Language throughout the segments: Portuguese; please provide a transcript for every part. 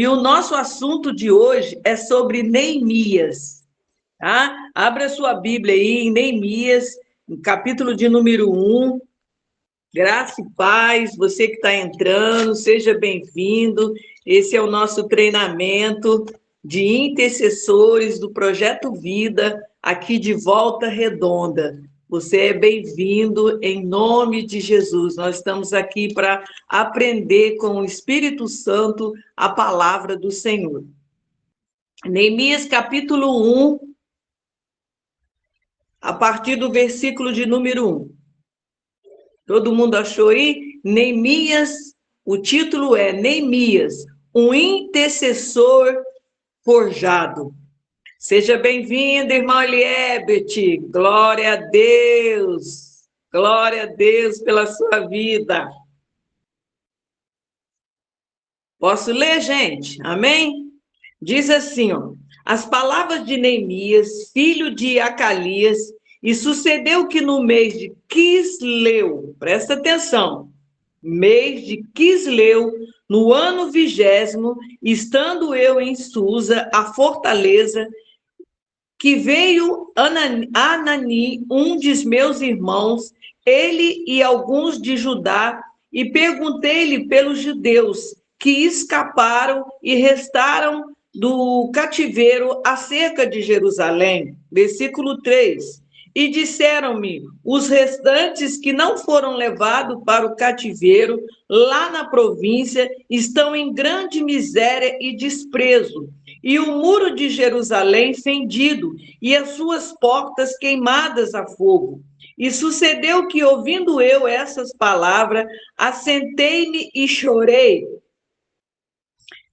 E o nosso assunto de hoje é sobre Neemias, tá? Abra sua Bíblia aí em Neemias, no capítulo de número 1. Graça e paz, você que está entrando, seja bem-vindo. Esse é o nosso treinamento de intercessores do Projeto Vida, aqui de Volta Redonda. Você é bem-vindo em nome de Jesus. Nós estamos aqui para aprender com o Espírito Santo a palavra do Senhor. Neemias capítulo 1, a partir do versículo de número 1. Todo mundo achou aí? Neemias, o título é Neemias, um intercessor forjado. Seja bem-vinda, irmã Eliebete. Glória a Deus. Glória a Deus pela sua vida. Posso ler, gente? Amém? Diz assim, ó. As palavras de Neemias, filho de Acalias, e sucedeu que no mês de Quisleu, presta atenção, mês de Quisleu, no ano 20º, estando eu em Susa, a fortaleza, que veio Anani, um dos meus irmãos, ele e alguns de Judá, e perguntei-lhe pelos judeus que escaparam e restaram do cativeiro acerca de Jerusalém. Versículo 3. E disseram-me, os restantes que não foram levados para o cativeiro, lá na província, estão em grande miséria e desprezo, e o muro de Jerusalém fendido, e as suas portas queimadas a fogo. E sucedeu que, ouvindo eu essas palavras, assentei-me e chorei,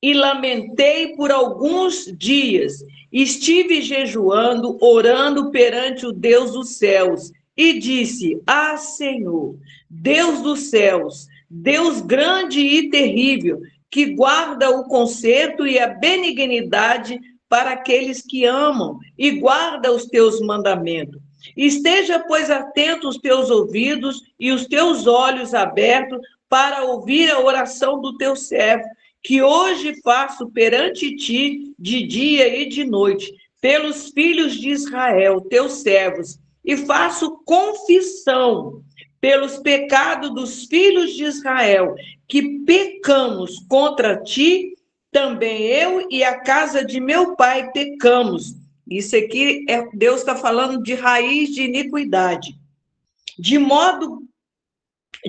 e lamentei por alguns dias. Estive jejuando, orando perante o Deus dos céus, e disse: Ah, Senhor, Deus dos céus, Deus grande e terrível, que guarda o conserto e a benignidade para aqueles que amam e guarda os teus mandamentos. Esteja, pois, atento os teus ouvidos e os teus olhos abertos para ouvir a oração do teu servo, que hoje faço perante ti de dia e de noite, pelos filhos de Israel, teus servos, e faço confissão pelos pecados dos filhos de Israel, que pecamos contra ti, também eu e a casa de meu pai pecamos. Isso aqui, Deus está falando de raiz de iniquidade. De modo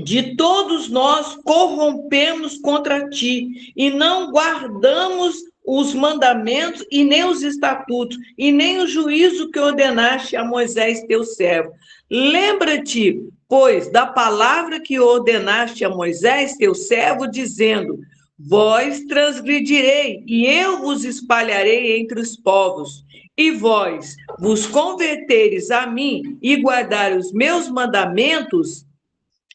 de todos nós corrompemos contra ti, e não guardamos os mandamentos, e nem os estatutos, e nem o juízo que ordenaste a Moisés, teu servo. Lembra-te, pois, da palavra que ordenaste a Moisés, teu servo, dizendo: vós transgredirei, e eu vos espalharei entre os povos. E vós vos converteres a mim e guardareis os meus mandamentos,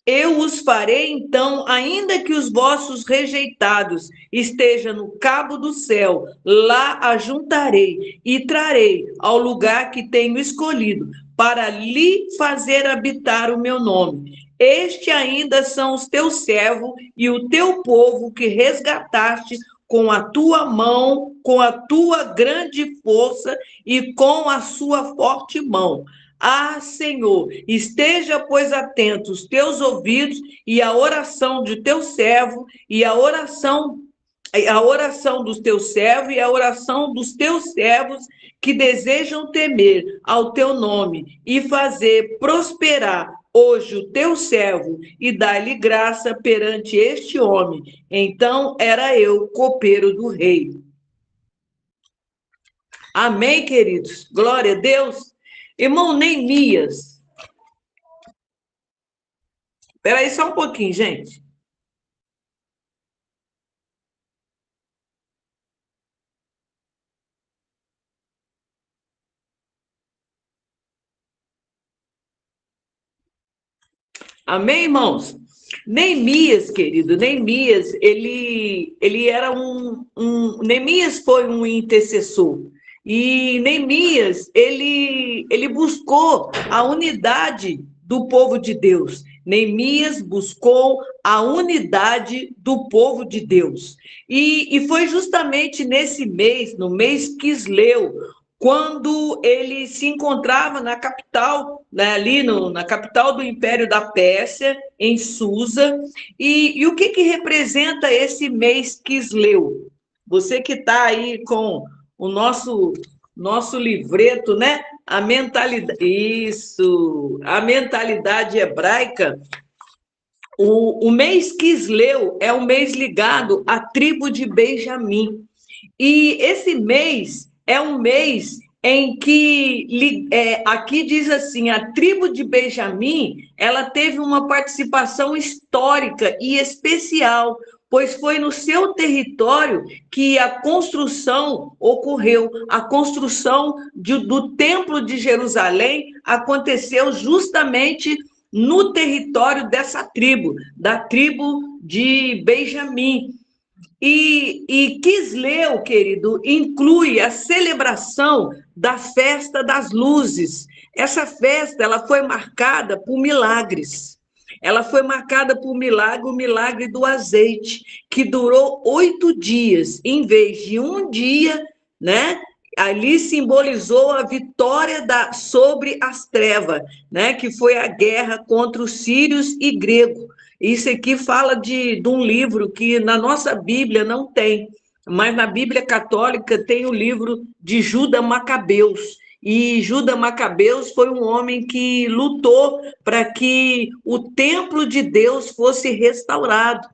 eu os farei, então, ainda que os vossos rejeitados estejam no cabo do céu, lá ajuntarei e trarei ao lugar que tenho escolhido, para lhe fazer habitar o meu nome. Este ainda são os teus servos e o teu povo que resgataste com a tua mão, com a tua grande força e com a sua forte mão. Ah, Senhor, esteja, pois, atento os teus ouvidos e a oração de teu servo, e a oração dos teus servos e a oração dos teus servos que desejam temer ao teu nome e fazer prosperar hoje o teu servo e dar-lhe graça perante este homem. Então era eu, copeiro do rei. Amém, queridos? Glória a Deus. Irmão Neemias. Espera aí só um pouquinho, gente. Amém, irmãos? Neemias, querido, Neemias, ele era Neemias foi um intercessor. E Neemias, ele buscou a unidade do povo de Deus. Neemias buscou a unidade do povo de Deus. E foi justamente nesse mês, no mês Quisleu, quando ele se encontrava na capital, né, ali na capital do Império da Pérsia, em Susa. E o que representa esse mês Quisleu? Você que está aí com o nosso livreto, né? A mentalidade, isso, a mentalidade hebraica. O mês Quisleu é um mês ligado à tribo de Benjamim. E esse mês é um mês em que, aqui diz assim, a tribo de Benjamim, ela teve uma participação histórica e especial, pois foi no seu território que a construção ocorreu. A construção do Templo de Jerusalém aconteceu justamente no território dessa tribo, da tribo de Benjamim. E Quisleu, querido, inclui a celebração da festa das luzes. Essa festa ela foi marcada por milagres. Ela foi marcada por milagre, o milagre do azeite, que durou 8 dias, em vez de um dia, né? Ali simbolizou a vitória sobre as trevas, né? Que foi a guerra contra os sírios e gregos. Isso aqui fala de um livro que na nossa Bíblia não tem, mas na Bíblia católica tem o livro de Judas Macabeus. E Judas Macabeus foi um homem que lutou para que o templo de Deus fosse restaurado.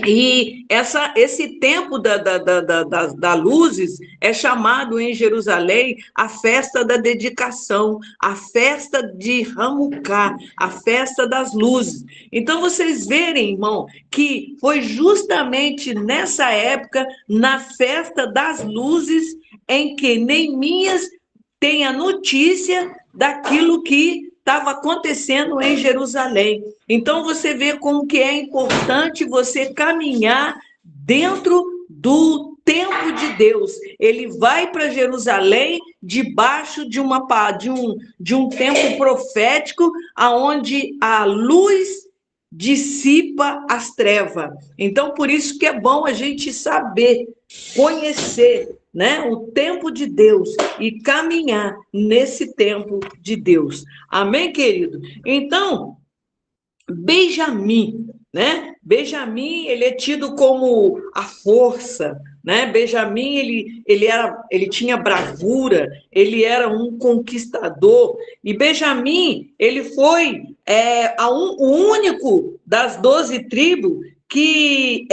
E esse tempo da luzes é chamado em Jerusalém a festa da dedicação, a festa de Hanukkah, a festa das luzes. Então, vocês verem, irmão, que foi justamente nessa época, na festa das luzes, em que Neemias tem a notícia daquilo que estava acontecendo em Jerusalém. Então, você vê como que é importante você caminhar dentro do tempo de Deus. Ele vai para Jerusalém debaixo de um tempo profético, aonde a luz dissipa as trevas. Então, por isso que é bom a gente saber, conhecer, né, o tempo de Deus e caminhar nesse tempo de Deus. Amém, querido? Então, Benjamim, né? Benjamim, ele é tido como a força, né? Benjamim, ele tinha bravura, ele era um conquistador. E Benjamim, ele foi o único das 12 tribos que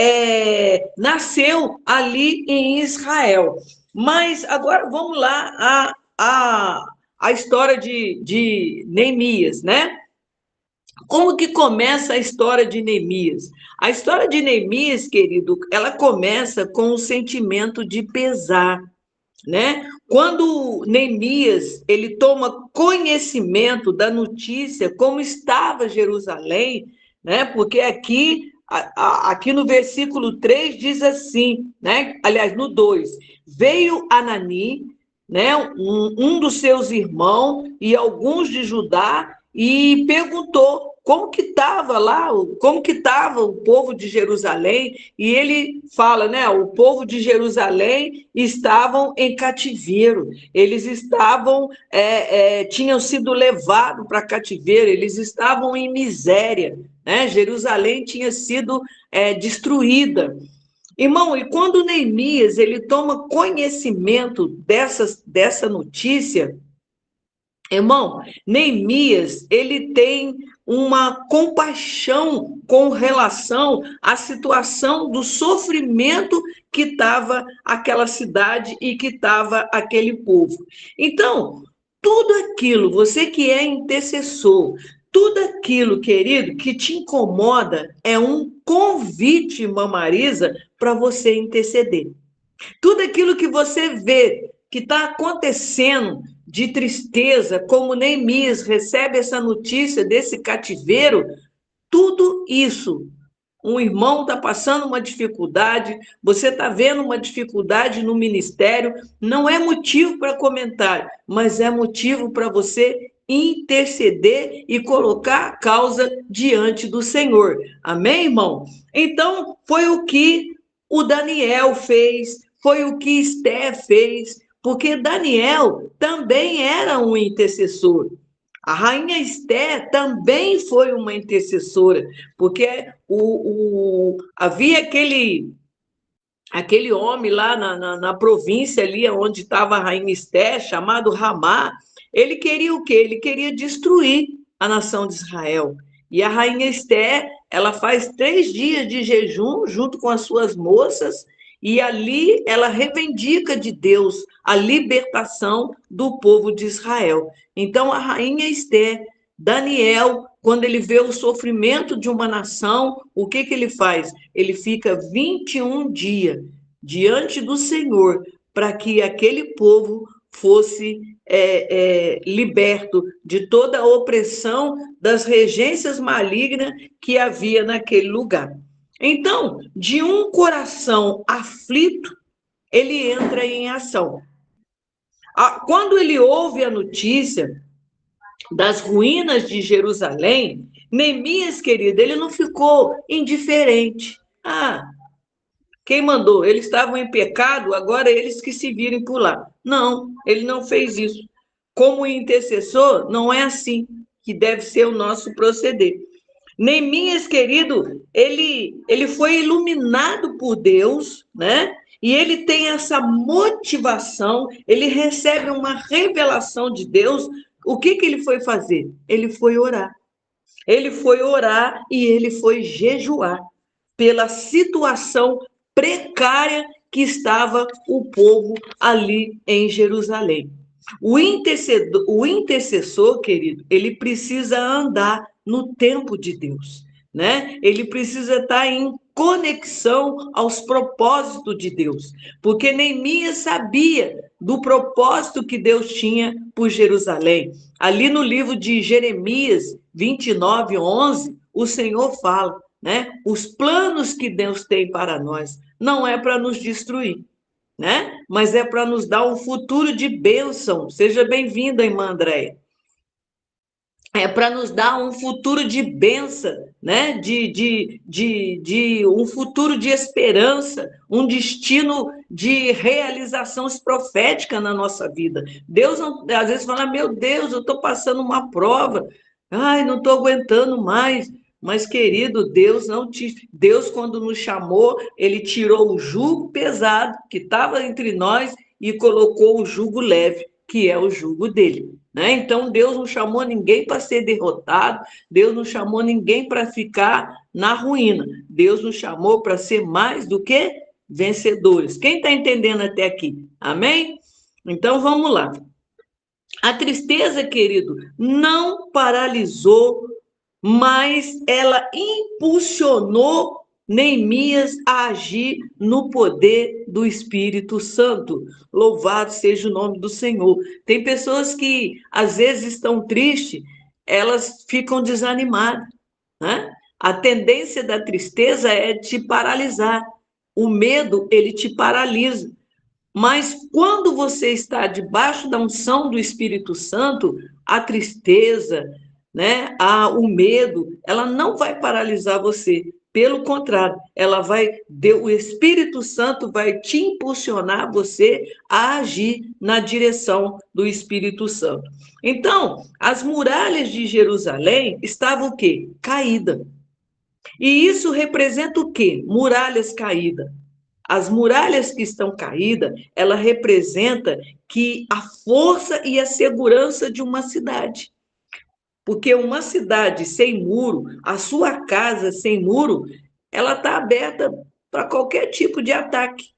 nasceu ali em Israel. Mas agora vamos lá a história de Neemias, né? Como que começa a história de Neemias? A história de Neemias, querido, ela começa com um sentimento de pesar, né? Quando Neemias, ele toma conhecimento da notícia, como estava Jerusalém, né? Porque aqui no versículo 3 diz assim, né? Aliás, no 2, veio Anani, né? Um dos seus irmãos e alguns de Judá, e perguntou como que estava lá, como que estava o povo de Jerusalém, e ele fala, né, o povo de Jerusalém estavam em cativeiro, eles tinham sido levados para cativeiro, eles estavam em miséria, né, Jerusalém tinha sido destruída. Irmão, e quando Neemias ele toma conhecimento dessa notícia, irmão, Neemias, ele tem uma compaixão com relação à situação do sofrimento que estava aquela cidade e que estava aquele povo. Então, tudo aquilo, você que é intercessor, tudo aquilo, querido, que te incomoda é um convite, irmã Marisa, para você interceder. Tudo aquilo que você vê que está acontecendo de tristeza, como Neemias recebe essa notícia desse cativeiro, tudo isso, um irmão está passando uma dificuldade, você está vendo uma dificuldade no ministério, não é motivo para comentário, mas é motivo para você interceder e colocar a causa diante do Senhor. Amém, irmão? Então, foi o que o Daniel fez, foi o que Esther fez, porque Daniel também era um intercessor. A rainha Esther também foi uma intercessora, porque havia aquele homem lá na província ali onde estava a rainha Esther, chamado Ramá. Ele queria o quê? Ele queria destruir a nação de Israel. E a rainha Esther, ela faz 3 dias de jejum junto com as suas moças, e ali ela reivindica de Deus a libertação do povo de Israel. Então, a rainha Esther, Daniel, quando ele vê o sofrimento de uma nação, o que ele faz? Ele fica 21 dias diante do Senhor para que aquele povo fosse liberto de toda a opressão das regências malignas que havia naquele lugar. Então, de um coração aflito, ele entra em ação. Quando ele ouve a notícia das ruínas de Jerusalém, Neemias, querido, ele não ficou indiferente. Quem mandou? Eles estavam em pecado, agora eles que se virem por lá. Não, ele não fez isso. Como intercessor, não é assim que deve ser o nosso proceder. Neemias, querido, ele foi iluminado por Deus, né? E ele tem essa motivação, ele recebe uma revelação de Deus. O que ele foi fazer? Ele foi orar. Ele foi orar e ele foi jejuar pela situação precária que estava o povo ali em Jerusalém. O intercessor, querido, ele precisa andar no tempo de Deus, né? Ele precisa estar em conexão aos propósitos de Deus, porque Neemias sabia do propósito que Deus tinha por Jerusalém. Ali no livro de Jeremias 29:11, o Senhor fala, né? Os planos que Deus tem para nós não é para nos destruir, né? Mas é para nos dar um futuro de bênção. Seja bem-vinda, irmã Andréia. É para nos dar um futuro de bênção, né? De um futuro de esperança, um destino de realização profética na nossa vida. Deus não, às vezes fala, meu Deus, eu estou passando uma prova, ai, não estou aguentando mais. Mas, querido, Deus, quando nos chamou, ele tirou o jugo pesado que estava entre nós e colocou o jugo leve, que é o jugo dele. Né? Então, Deus não chamou ninguém para ser derrotado, Deus não chamou ninguém para ficar na ruína. Deus nos chamou para ser mais do que vencedores. Quem está entendendo até aqui? Amém? Então, vamos lá. A tristeza, querido, não paralisou, mas ela impulsionou Neemias a agir no poder do Espírito Santo. Louvado seja o nome do Senhor. Tem pessoas que às vezes estão tristes, elas ficam desanimadas, né? A tendência da tristeza é te paralisar. O medo, ele te paralisa. Mas quando você está debaixo da unção do Espírito Santo, a tristeza, né, o medo, ela não vai paralisar você. Pelo contrário, o Espírito Santo vai te impulsionar você a agir na direção do Espírito Santo. Então, as muralhas de Jerusalém estavam o quê? Caídas. E isso representa o quê? Muralhas caídas. As muralhas que estão caídas, ela representa que a força e a segurança de uma cidade. Porque uma cidade sem muro, a sua casa sem muro, ela está aberta para qualquer tipo de ataque.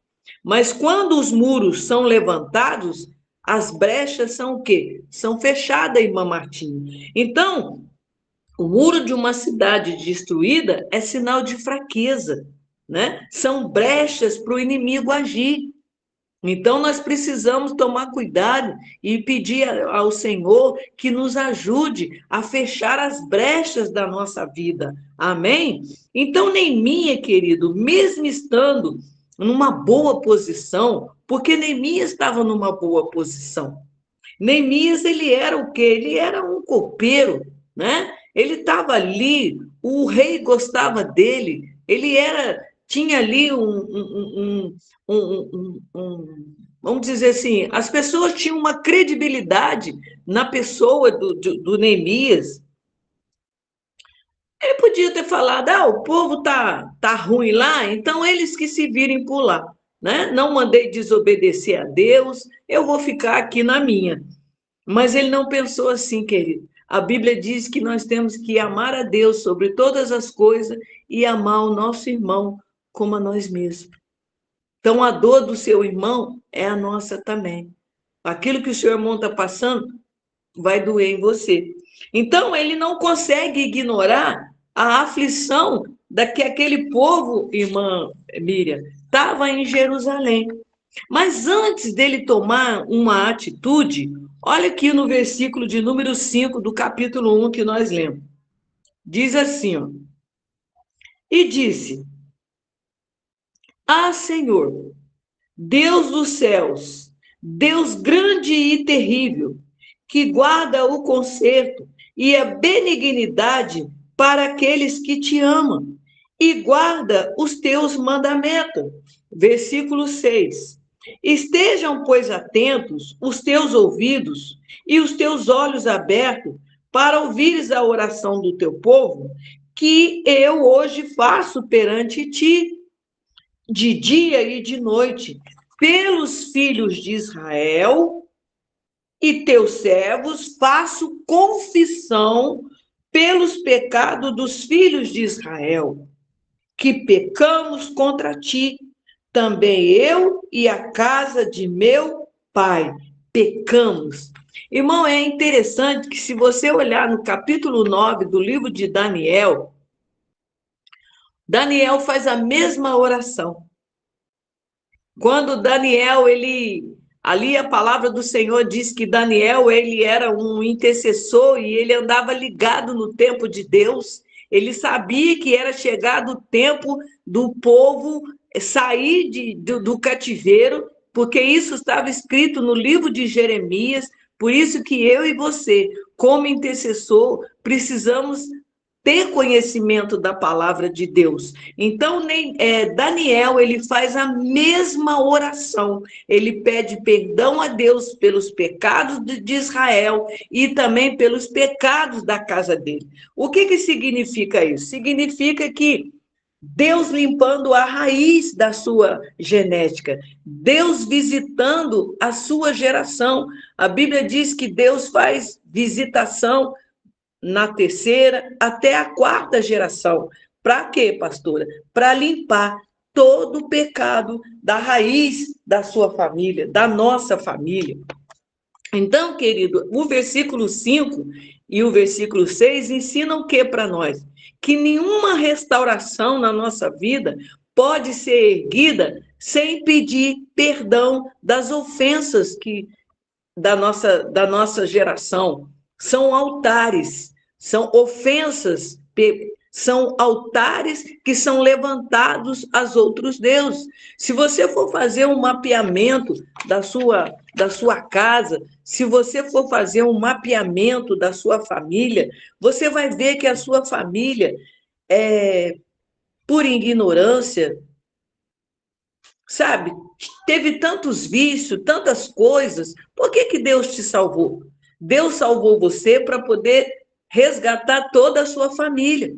Mas quando os muros são levantados, as brechas são o quê? São fechadas, irmã Martinha. Então, o muro de uma cidade destruída é sinal de fraqueza, né? São brechas para o inimigo agir. Então, nós precisamos tomar cuidado e pedir ao Senhor que nos ajude a fechar as brechas da nossa vida. Amém? Então, Neemias, querido, mesmo estando numa boa posição, porque Neemias estava numa boa posição, Neemias, ele era o quê? Ele era um copeiro, né? Ele estava ali, o rei gostava dele, ele tinha ali vamos dizer assim, as pessoas tinham uma credibilidade na pessoa do Neemias. Ele podia ter falado, o povo tá ruim lá, então eles que se virem por lá, né? Não mandei desobedecer a Deus, eu vou ficar aqui na minha. Mas ele não pensou assim, querido. A Bíblia diz que nós temos que amar a Deus sobre todas as coisas e amar o nosso irmão como a nós mesmos. Então, a dor do seu irmão é a nossa também. Aquilo que o seu irmão está passando vai doer em você. Então, ele não consegue ignorar a aflição da que aquele povo, irmã Miriam, estava em Jerusalém. Mas antes dele tomar uma atitude, olha aqui no versículo de número 5 do capítulo 1 que nós lemos. Diz assim, ó, e disse, Senhor, Deus dos céus, Deus grande e terrível, que guarda o conserto e a benignidade para aqueles que te amam e guarda os teus mandamentos. Versículo 6. Estejam, pois, atentos os teus ouvidos e os teus olhos abertos para ouvires a oração do teu povo, que eu hoje faço perante ti, de dia e de noite, pelos filhos de Israel e teus servos, faço confissão pelos pecados dos filhos de Israel, que pecamos contra ti, também eu e a casa de meu pai pecamos. Irmão, é interessante que se você olhar no capítulo 9 do livro de Daniel, Daniel faz a mesma oração. Quando Daniel, ali a palavra do Senhor diz que Daniel, ele era um intercessor e ele andava ligado no tempo de Deus. Ele sabia que era chegado o tempo do povo sair do cativeiro, porque isso estava escrito no livro de Jeremias. Por isso que eu e você, como intercessor, precisamos ter conhecimento da palavra de Deus. Então, Daniel, ele faz a mesma oração. Ele pede perdão a Deus pelos pecados de Israel e também pelos pecados da casa dele. O que significa isso? Significa que Deus limpando a raiz da sua genética, Deus visitando a sua geração. A Bíblia diz que Deus faz visitação na terceira até a quarta geração. Para quê, pastora? Para limpar todo o pecado da raiz da sua família, da nossa família. Então, querido, o versículo 5 e o versículo 6 ensinam o que para nós? Que nenhuma restauração na nossa vida pode ser erguida sem pedir perdão das ofensas da nossa geração. São altares, são ofensas, são altares que são levantados aos outros deuses. Se você for fazer um mapeamento da sua casa, se você for fazer um mapeamento da sua família, você vai ver que a sua família, por ignorância, sabe, teve tantos vícios, tantas coisas. Por que Deus te salvou? Deus salvou você para poder resgatar toda a sua família.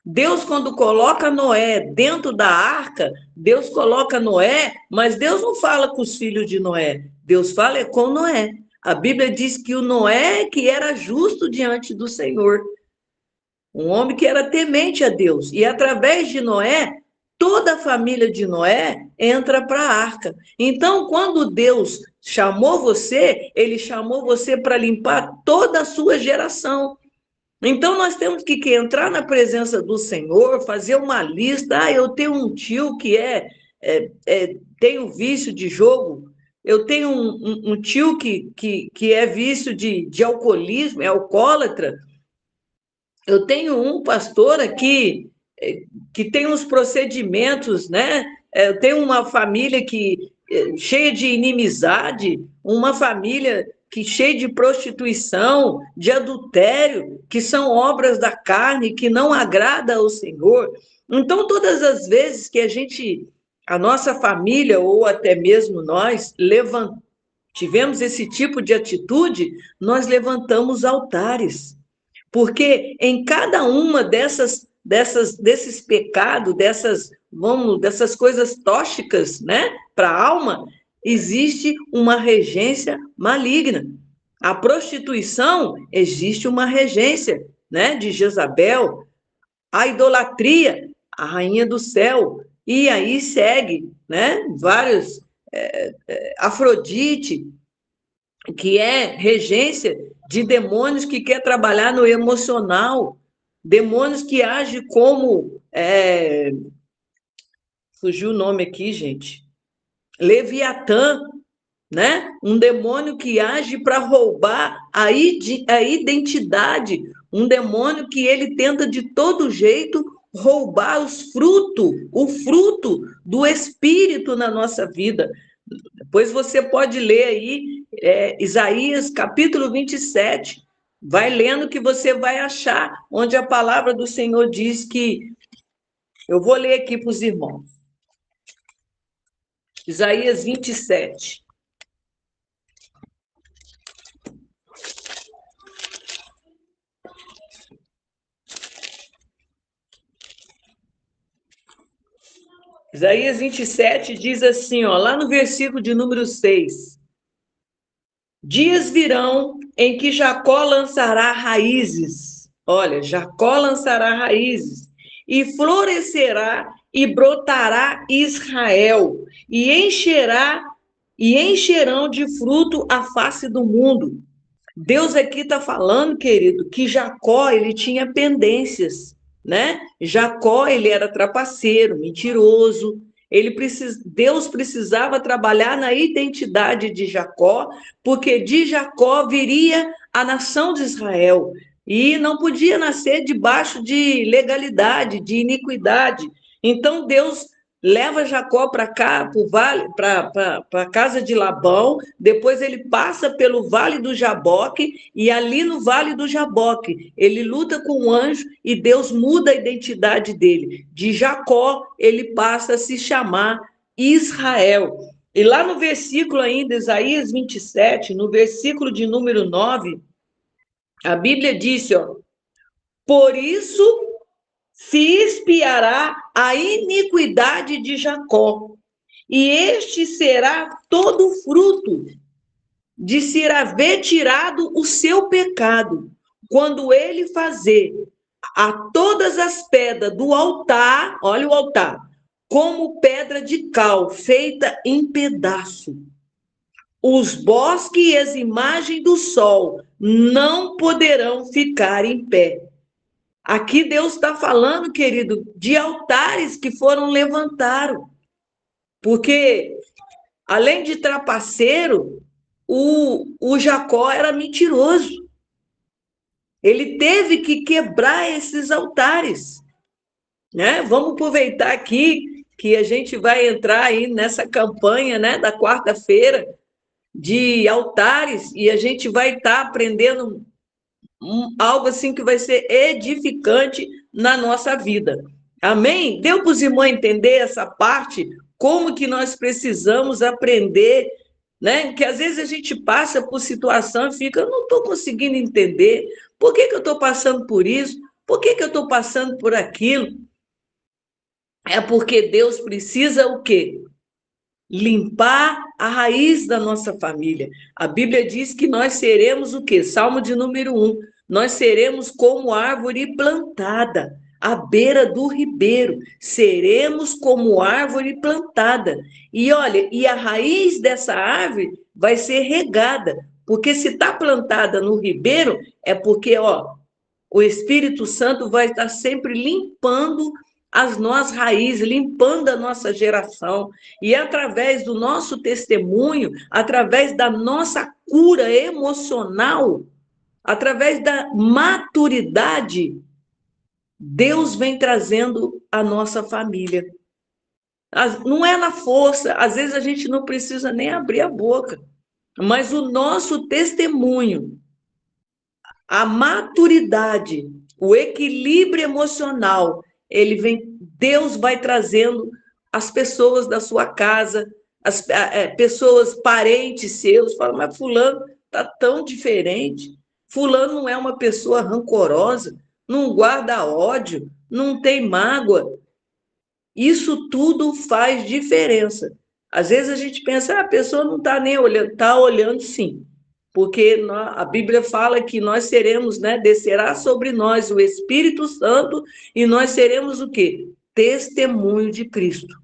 Deus, quando coloca Noé dentro da arca, Deus coloca Noé, mas Deus não fala com os filhos de Noé, Deus fala com Noé. A Bíblia diz que o Noé que era justo diante do Senhor, um homem que era temente a Deus, e através de Noé, toda a família de Noé entra para a arca. Então, quando Deus chamou você, ele chamou você para limpar toda a sua geração. Então, nós temos que entrar na presença do Senhor, fazer uma lista. Eu tenho um tio que tem o vício de jogo, eu tenho um tio que é vício de alcoolismo, é alcoólatra. Eu tenho um pastor aqui que tem uns procedimentos, né? Eu tenho uma família cheia de inimizade, uma família que cheio de prostituição, de adultério, que são obras da carne, que não agrada ao Senhor. Então, todas as vezes que a nossa família, ou até mesmo nós, tivemos esse tipo de atitude, nós levantamos altares. Porque em cada uma desses pecados, dessas coisas tóxicas, né, para a alma, existe uma regência maligna. A prostituição, existe uma regência, né, de Jezabel. A idolatria, a rainha do céu. E aí segue, né, vários, Afrodite, que é regência de demônios que quer trabalhar no emocional, demônios que agem como, fugiu o nome aqui, gente, Leviatã, né? Um demônio que age para roubar a identidade, um demônio que ele tenta de todo jeito roubar o fruto do Espírito na nossa vida. Depois você pode ler aí Isaías capítulo 27, vai lendo que você vai achar onde a palavra do Senhor diz que, eu vou ler aqui para os irmãos, Isaías 27. Isaías 27 diz assim, ó, lá no versículo de número 6. Dias virão em que Jacó lançará raízes. Olha, Jacó lançará raízes e florescerá e brotará Israel e encherão de fruto a face do mundo. Deus aqui está falando, querido, que Jacó, ele tinha pendências, né? Jacó, ele era trapaceiro, mentiroso. Deus precisava trabalhar na identidade de Jacó, porque de Jacó viria a nação de Israel. E não podia nascer debaixo de legalidade, de iniquidade. Então Deus leva Jacó para cá, para a casa de Labão, depois ele passa pelo Vale do Jaboque, e ali no Vale do Jaboque, ele luta com o anjo e Deus muda a identidade dele. De Jacó, ele passa a se chamar Israel. E lá no versículo ainda, Isaías 27, no versículo de número 9, a Bíblia disse, ó, por isso se espiará a iniquidade de Jacó, e este será todo o fruto de se haver tirado o seu pecado, quando ele fazer a todas as pedras do altar, olha o altar, como pedra de cal, feita em pedaço. Os bosques e as imagens do sol não poderão ficar em pé. Aqui Deus está falando, querido, de altares que foram levantados. Porque, além de trapaceiro, o Jacó era mentiroso. Ele teve que quebrar esses altares. Né? Vamos aproveitar aqui que a gente vai entrar aí nessa campanha, né, da quarta-feira de altares, e a gente vai estar aprendendo algo assim que vai ser edificante na nossa vida. Amém? Deu para os irmãos entender essa parte? Como que nós precisamos aprender, né? Que às vezes a gente passa por situação e fica, eu não estou conseguindo entender. Por que eu estou passando por isso? Por que eu estou passando por aquilo? É porque Deus precisa o quê? Limpar a raiz da nossa família. A Bíblia diz que nós seremos o quê? Salmo de número 1. Nós seremos como árvore plantada à beira do ribeiro. Seremos como árvore plantada. E olha, e a raiz dessa árvore vai ser regada. Porque se está plantada no ribeiro, é porque, ó, o Espírito Santo vai estar sempre limpando as nossas raízes, limpando a nossa geração. E através do nosso testemunho, através da nossa cura emocional, através da maturidade, Deus vem trazendo a nossa família. Não é na força, às vezes a gente não precisa nem abrir a boca. mas o nosso testemunho, a maturidade, o equilíbrio emocional, ele vem, Deus vai trazendo as pessoas da sua casa, as pessoas, parentes seus, falam, mas fulano está tão diferente, fulano não é uma pessoa rancorosa, não guarda ódio, não tem mágoa. Isso tudo faz diferença. Às vezes a gente pensa, a pessoa não está nem olhando, está olhando sim, porque a Bíblia fala que nós seremos, né, descerá sobre nós o Espírito Santo e nós seremos o quê? Testemunho de Cristo.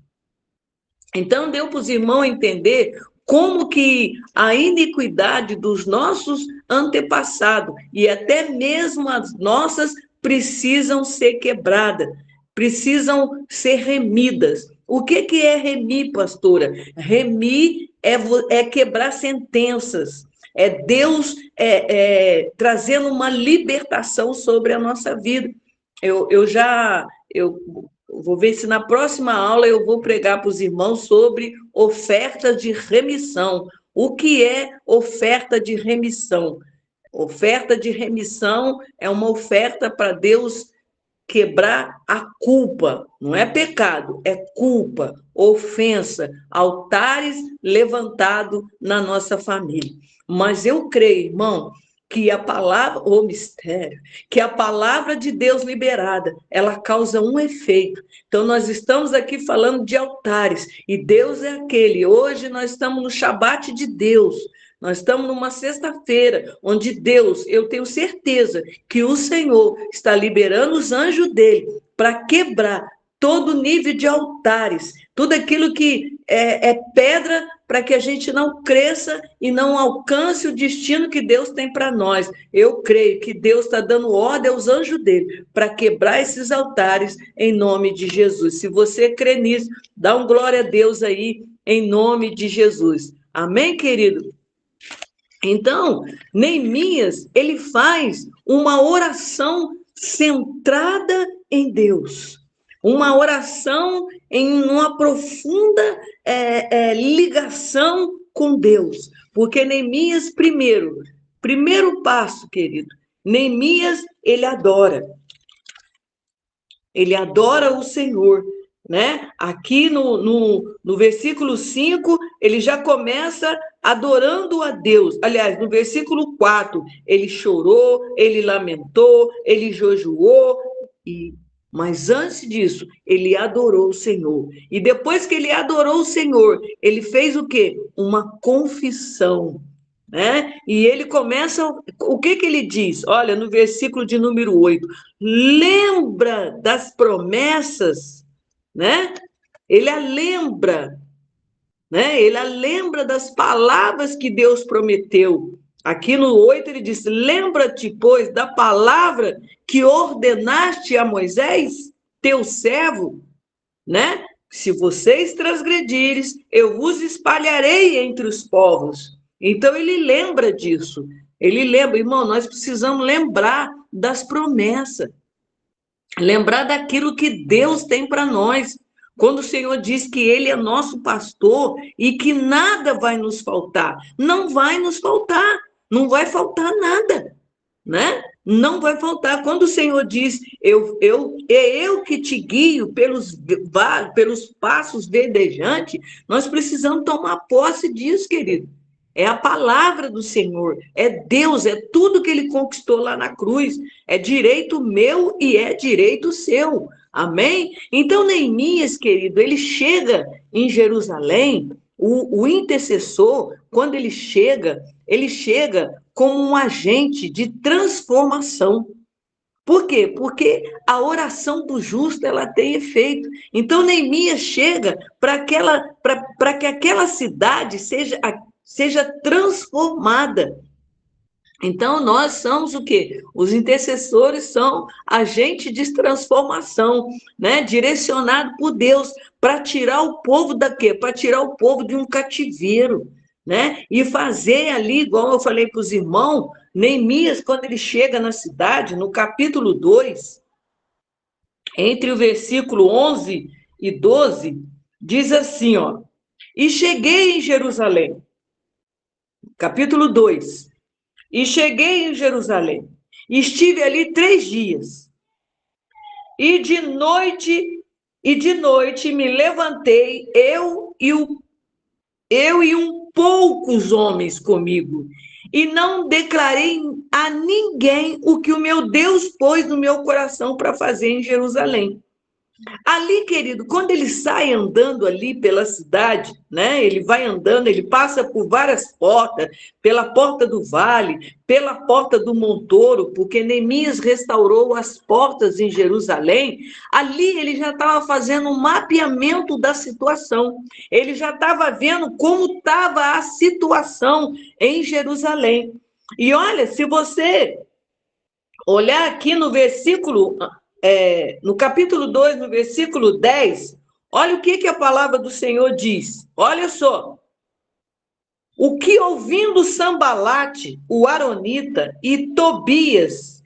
Então, deu para os irmãos entender como que a iniquidade dos nossos antepassados e até mesmo as nossas precisam ser quebradas, precisam ser remidas. O que é remir, pastora? Remir é quebrar sentenças, é Deus trazendo uma libertação sobre a nossa vida. Eu vou ver se na próxima aula eu vou pregar para os irmãos sobre oferta de remissão. O que é oferta de remissão? Oferta de remissão é uma oferta para Deus quebrar a culpa, não é pecado, é culpa, ofensa, altares levantados na nossa família. Mas eu creio, irmão, que a palavra, o mistério, que a palavra de Deus liberada, ela causa um efeito. Então, nós estamos aqui falando de altares, e Deus é aquele. Hoje nós estamos no Shabat de Deus. Nós estamos numa sexta-feira, onde Deus, eu tenho certeza que o Senhor está liberando os anjos dele para quebrar todo nível de altares, tudo aquilo que é pedra para que a gente não cresça e não alcance o destino que Deus tem para nós. Eu creio que Deus está dando ordem aos anjos dele para quebrar esses altares em nome de Jesus. Se você crê nisso, dá um glória a Deus aí em nome de Jesus. Amém, querido? Então, Neemias, ele faz uma oração centrada em Deus, uma oração em uma profunda ligação com Deus, porque Neemias, primeiro passo, querido, Neemias, ele adora o Senhor, né? Aqui no versículo 5, ele já começa adorando a Deus. Aliás, no versículo 4, ele chorou, ele lamentou, ele jejuou, mas antes disso, ele adorou o Senhor. E depois que ele adorou o Senhor, ele fez o quê? Uma confissão. Né? E ele começa, o que ele diz? Olha, no versículo de número 8, lembra das promessas, né? Ele a lembra, né? Ele a lembra das palavras que Deus prometeu. Aqui no 8 ele diz, lembra-te, pois, da palavra que ordenaste a Moisés, teu servo, né? Se vocês transgredires, eu vos espalharei entre os povos. Então ele lembra disso. Ele lembra, irmão, nós precisamos lembrar das promessas. Lembrar daquilo que Deus tem para nós. Quando o Senhor diz que Ele é nosso pastor e que nada vai nos faltar, não vai nos faltar, não vai faltar nada, né? Não vai faltar. Quando o Senhor diz, é eu que te guio pelos passos verdejantes, nós precisamos tomar posse disso, querido. É a palavra do Senhor, é Deus, é tudo que ele conquistou lá na cruz, é direito meu e é direito seu. Amém? Então, Neemias, querido, ele chega em Jerusalém, o intercessor, quando ele chega como um agente de transformação. Por quê? Porque a oração do justo ela tem efeito. Então, Neemias chega para que aquela cidade seja transformada. Então, nós somos o quê? Os intercessores são agentes de transformação, né? Direcionado por Deus para tirar o povo da quê? Para tirar o povo de um cativeiro, né? E fazer ali, igual eu falei para os irmãos, Neemias, quando ele chega na cidade, no capítulo 2, entre o versículo 11 e 12, diz assim, ó, e cheguei em Jerusalém, capítulo 2. E cheguei em Jerusalém. Estive ali 3 dias. E de noite me levantei, eu e poucos homens comigo, e não declarei a ninguém o que o meu Deus pôs no meu coração para fazer em Jerusalém. Ali, querido, quando ele sai andando ali pela cidade, né? Ele vai andando, ele passa por várias portas, pela porta do vale, pela porta do Montouro, porque Neemias restaurou as portas em Jerusalém. Ali ele já estava fazendo um mapeamento da situação. Ele já estava vendo como estava a situação em Jerusalém. E olha, se você olhar aqui no versículo, no capítulo 2, no versículo 10, olha o que a palavra do Senhor diz. Olha só. O que ouvindo Sambalate, o Aronita, e Tobias,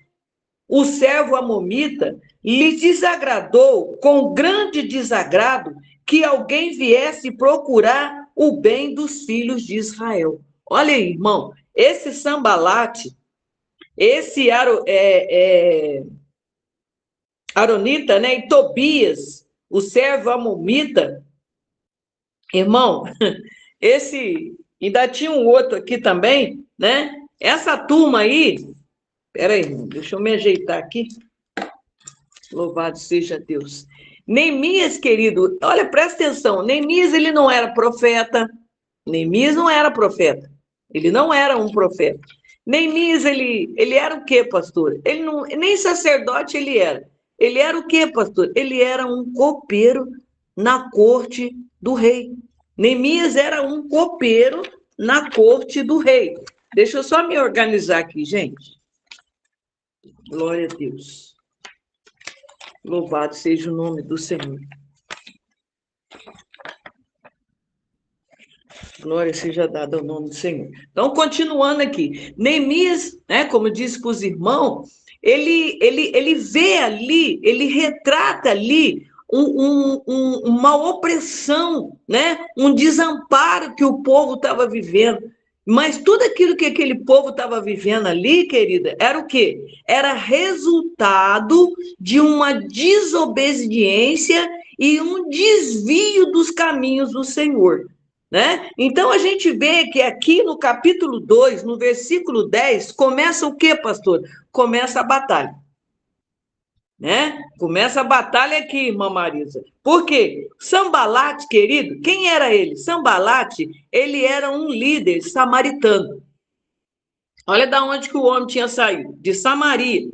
o servo amomita, lhe desagradou com grande desagrado que alguém viesse procurar o bem dos filhos de Israel. Olha aí, irmão, esse Sambalate, esse Aronita, né, e Tobias, o servo amomita, irmão, esse, ainda tinha um outro aqui também, né, essa turma aí, peraí, deixa eu me ajeitar aqui, louvado seja Deus. Neemias, querido, olha, presta atenção, Neemias, ele não era profeta, Neemias não era profeta, ele não era um profeta. Neemias, ele era o quê, pastor? Ele não, nem sacerdote ele era. Ele era o quê, pastor? Ele era um copeiro na corte do rei. Neemias era um copeiro na corte do rei. Deixa eu só me organizar aqui, gente. Glória a Deus. Louvado seja o nome do Senhor. Glória seja dada ao nome do Senhor. Então, continuando aqui. Neemias, né, como disse para os irmãos, ele vê ali, ele retrata ali uma opressão, né, um desamparo que o povo estava vivendo. Mas tudo aquilo que aquele povo estava vivendo ali, querida, era o quê? Era resultado de uma desobediência e um desvio dos caminhos do Senhor. Né? Então, a gente vê que aqui no capítulo 2, no versículo 10, começa o quê, pastor? Começa a batalha. Né? Começa a batalha aqui, irmã Marisa. Por quê? Sambalate, querido, quem era ele? Sambalate, ele era um líder samaritano. Olha de onde que o homem tinha saído. De Samaria,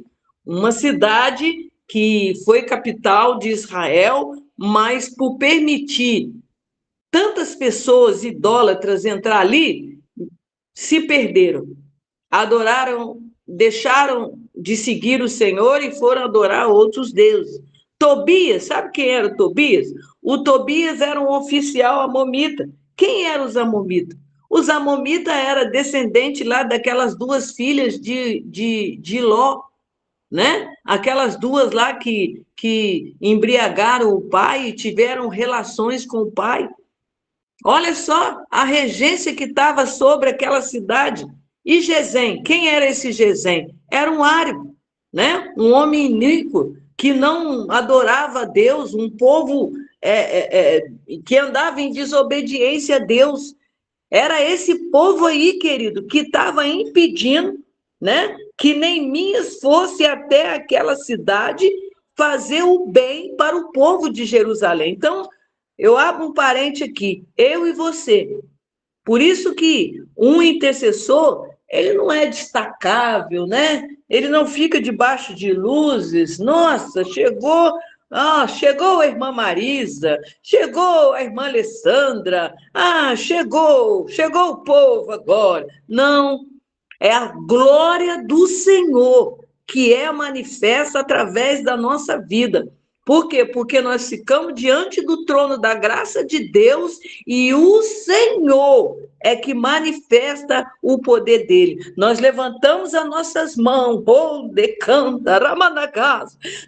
uma cidade que foi capital de Israel, mas por permitir tantas pessoas idólatras entrar ali, se perderam, adoraram, deixaram de seguir o Senhor e foram adorar outros deuses. Tobias, sabe quem era o Tobias? O Tobias era um oficial amomita. Quem eram os amomitas? Os amomitas eram descendentes lá daquelas 2 filhas de Ló, né? Aquelas 2 lá que embriagaram o pai e tiveram relações com o pai. Olha só a regência que estava sobre aquela cidade. E Gesem, quem era esse Gesem? Era um árabe, né? Um homem iníquo, que não adorava a Deus, um povo que andava em desobediência a Deus. Era esse povo aí, querido, que estava impedindo, né, que Neemias fosse até aquela cidade fazer o bem para o povo de Jerusalém. Então, eu abro um parente aqui, eu e você. Por isso que um intercessor, ele não é destacável, né? Ele não fica debaixo de luzes. Nossa, chegou a irmã Marisa, chegou a irmã Alessandra, chegou o povo agora. Não, é a glória do Senhor que é manifesta através da nossa vida. Por quê? Porque nós ficamos diante do trono da graça de Deus e o Senhor é que manifesta o poder dele. Nós levantamos as nossas mãos,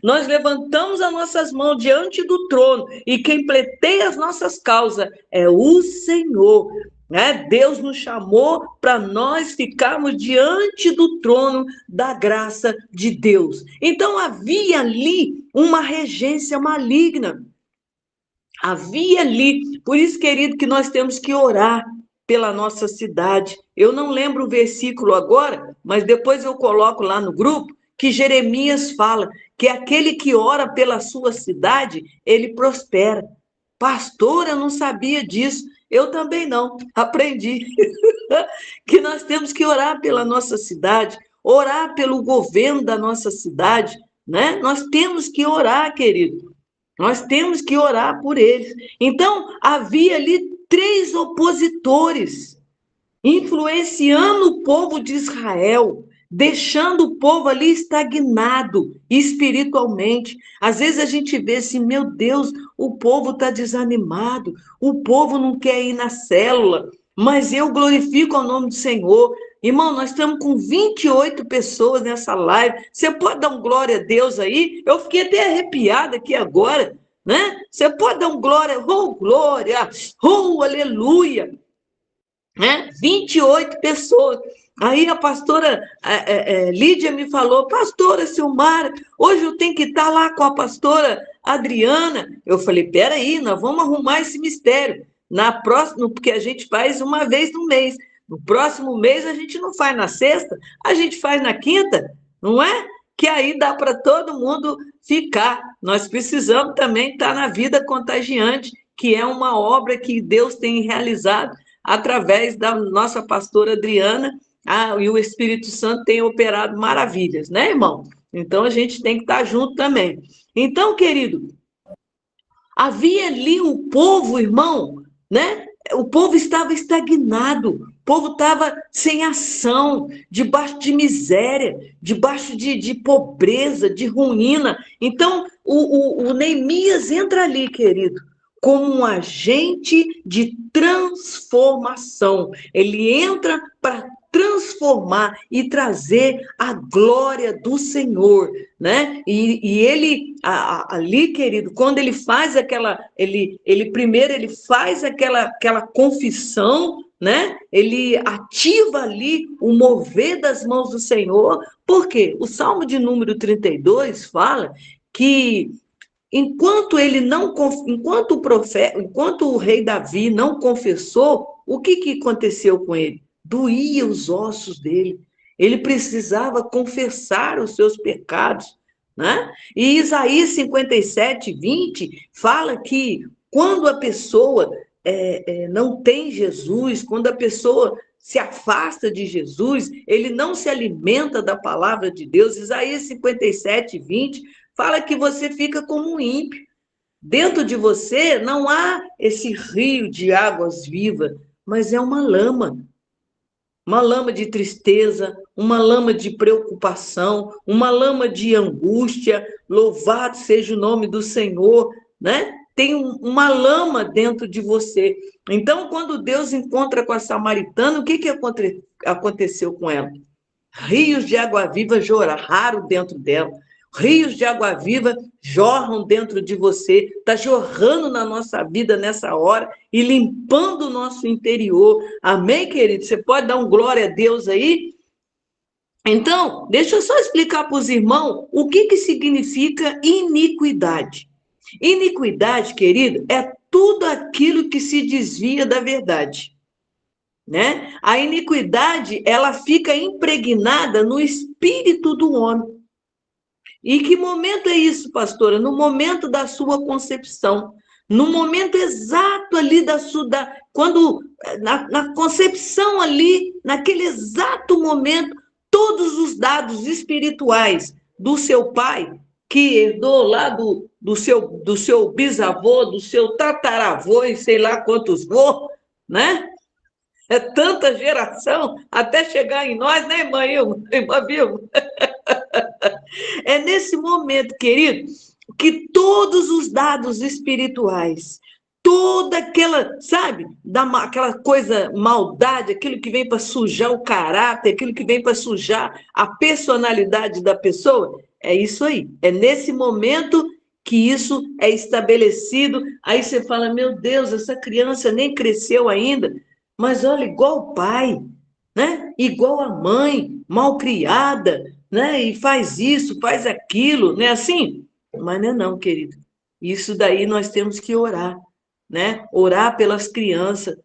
nós levantamos as nossas mãos diante do trono e quem pleiteia as nossas causas é o Senhor. né? Deus nos chamou para nós ficarmos diante do trono da graça de Deus. Então havia ali uma regência maligna. Havia ali. Por isso, querido, que nós temos que orar pela nossa cidade. Eu não lembro o versículo agora, mas depois eu coloco lá no grupo que Jeremias fala que aquele que ora pela sua cidade, ele prospera. Pastor, eu não sabia disso. Eu também não. Aprendi que nós temos que orar pela nossa cidade, orar pelo governo da nossa cidade, né? Nós temos que orar, querido. Nós temos que orar por eles. Então, havia ali três opositores influenciando o povo de Israel, deixando o povo ali estagnado espiritualmente. Às vezes a gente vê assim, meu Deus, o povo está desanimado, o povo não quer ir na célula, mas eu glorifico ao nome do Senhor. Irmão, nós estamos com 28 pessoas nessa live. Você pode dar um glória a Deus aí? Eu fiquei até arrepiada aqui agora, né? Você pode dar um glória, oh, aleluia, né? 28 pessoas. Aí a pastora Lídia me falou, pastora Silmara, hoje eu tenho que estar lá com a pastora Adriana. Eu falei, peraí, nós vamos arrumar esse mistério. Na próxima, porque a gente faz uma vez no mês. No próximo mês a gente não faz na sexta, a gente faz na quinta, não é? Que aí dá para todo mundo ficar. Nós precisamos também estar na vida contagiante, que é uma obra que Deus tem realizado através da nossa pastora Adriana, e o Espírito Santo tem operado maravilhas, né, irmão? Então a gente tem que estar junto também. Então, querido, havia ali o povo, irmão, né? O povo estava estagnado, o povo estava sem ação, debaixo de miséria, debaixo de pobreza, de ruína. Então, o Neemias entra ali, querido, como um agente de transformação. Ele entra para transformar e trazer a glória do Senhor, né? E ele ali, querido, quando ele faz aquela, ele primeiro ele faz aquela confissão, né? Ele ativa ali o mover das mãos do Senhor, porque o Salmo de número 32 fala que enquanto ele não, enquanto o profeta, enquanto o rei Davi não confessou, o que aconteceu com ele? Doía os ossos dele. Ele precisava confessar os seus pecados, né? E Isaías 57, 20 fala que quando a pessoa não tem Jesus, quando a pessoa se afasta de Jesus, ele não se alimenta da palavra de Deus. Isaías 57, 20 fala que você fica como um ímpio. Dentro de você não há esse rio de águas vivas, mas é uma lama de tristeza, uma lama de preocupação, uma lama de angústia. Louvado seja o nome do Senhor, né? Tem uma lama dentro de você. Então, quando Deus encontra com a samaritana, o que aconteceu com ela? Rios de água viva jorraram dentro dela. Rios de água viva jorram dentro de você, está jorrando na nossa vida nessa hora e limpando o nosso interior. Amém, querido? Você pode dar um glória a Deus aí? Então, deixa eu só explicar para os irmãos o que significa iniquidade. Iniquidade, querido, é tudo aquilo que se desvia da verdade, né? A iniquidade, ela fica impregnada no espírito do homem. E que momento é isso, pastora? No momento da sua concepção, no momento exato ali quando na concepção ali, naquele exato momento, todos os dados espirituais do seu pai, que herdou lá do seu bisavô, do seu tataravô e sei lá quantos vô, né? É tanta geração até chegar em nós, né, irmã Vilma? É nesse momento, querido, que todos os dados espirituais, toda aquela, sabe, aquela coisa, maldade, aquilo que vem para sujar o caráter, aquilo que vem para sujar a personalidade da pessoa, é isso aí. É nesse momento que isso é estabelecido. Aí você fala, meu Deus, essa criança nem cresceu ainda. mas olha, igual o pai, né? Igual a mãe, mal criada, né? E faz isso, faz aquilo, não é assim? Mas não é não, querido. Isso daí nós temos que orar, né? Orar pelas crianças,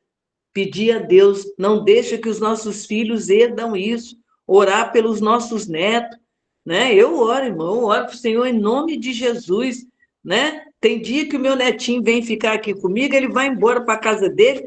pedir a Deus, não deixa que os nossos filhos herdam isso, orar pelos nossos netos, né? Eu oro, irmão, eu oro para o Senhor em nome de Jesus, né? Tem dia que o meu netinho vem ficar aqui comigo, ele vai embora para a casa dele,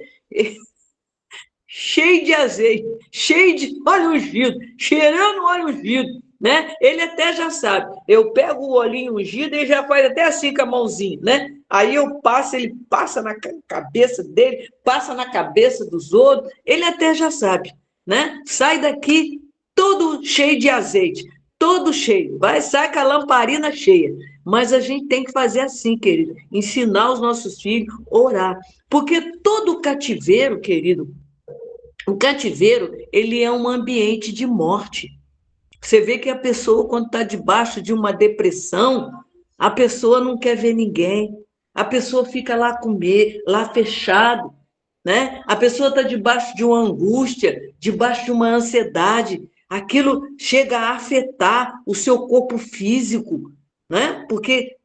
cheio de azeite, cheio de óleo ungido, cheirando óleo ungido, né? Ele até já sabe. Eu pego o olhinho ungido e ele já faz até assim com a mãozinha, né? Aí eu passo, ele passa na cabeça dele, passa na cabeça dos outros, ele até já sabe, né? Sai daqui todo cheio de azeite, todo cheio, vai, sai com a lamparina cheia. Mas a gente tem que fazer assim, querido, ensinar os nossos filhos a orar. Porque todo cativeiro, querido, o cativeiro, ele é um ambiente de morte. Você vê que a pessoa, quando está debaixo de uma depressão, a pessoa não quer ver ninguém, a pessoa fica lá comer, lá fechado, né? A pessoa está debaixo de uma angústia, debaixo de uma ansiedade, aquilo chega a afetar o seu corpo físico, né? Porque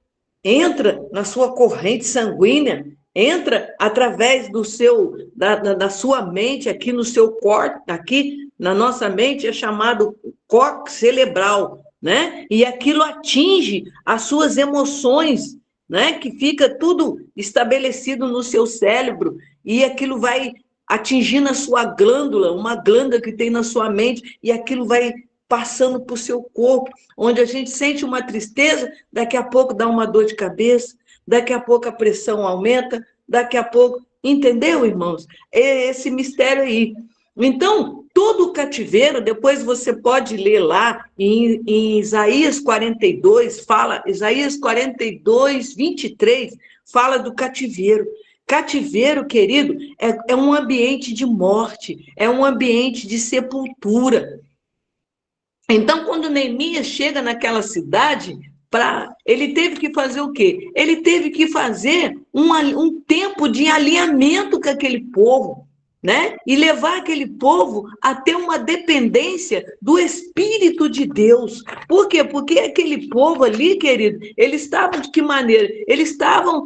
entra na sua corrente sanguínea, entra através da sua mente, aqui no seu corpo, aqui na nossa mente é chamado córtex cerebral, né? E aquilo atinge as suas emoções, né? Que fica tudo estabelecido no seu cérebro e aquilo vai atingindo a sua glândula, uma glândula que tem na sua mente, e aquilo vai passando para o seu corpo, onde a gente sente uma tristeza, daqui a pouco dá uma dor de cabeça, daqui a pouco a pressão aumenta, daqui a pouco. Entendeu, irmãos? É esse mistério aí. Então, todo o cativeiro, depois você pode ler lá em Isaías 42, fala, Isaías 42, 23, fala do cativeiro. Cativeiro, querido, é um ambiente de morte, é um ambiente de sepultura. Então, quando Neemias chega naquela cidade, ele teve que fazer o quê? Ele teve que fazer um tempo de alinhamento com aquele povo, né? E levar aquele povo a ter uma dependência do Espírito de Deus. Por quê? Porque aquele povo ali, querido, eles estavam de que maneira? Eles estavam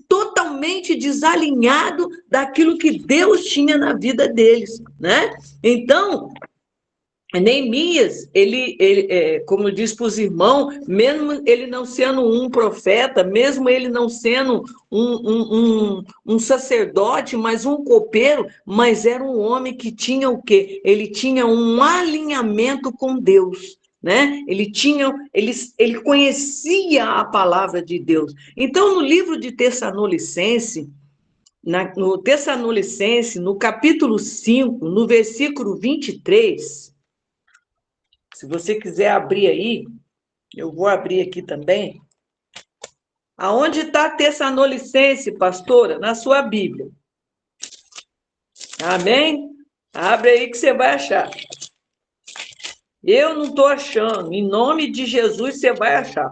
totalmente desalinhados daquilo que Deus tinha na vida deles, né? Então, Neemias, como diz para os irmãos, mesmo ele não sendo um profeta, mesmo ele não sendo um sacerdote, mas um copeiro, mas era um homem que tinha o quê? Ele tinha um alinhamento com Deus, né? Ele conhecia a palavra de Deus. Então, no livro de Tessalonicense, no Tessalonicense, no capítulo 5, no versículo 23, se você quiser abrir aí, eu vou abrir aqui também. Aonde está Tessalonicense, pastora? Na sua Bíblia. Amém? Abre aí que você vai achar. Eu não estou achando. Em nome de Jesus, você vai achar.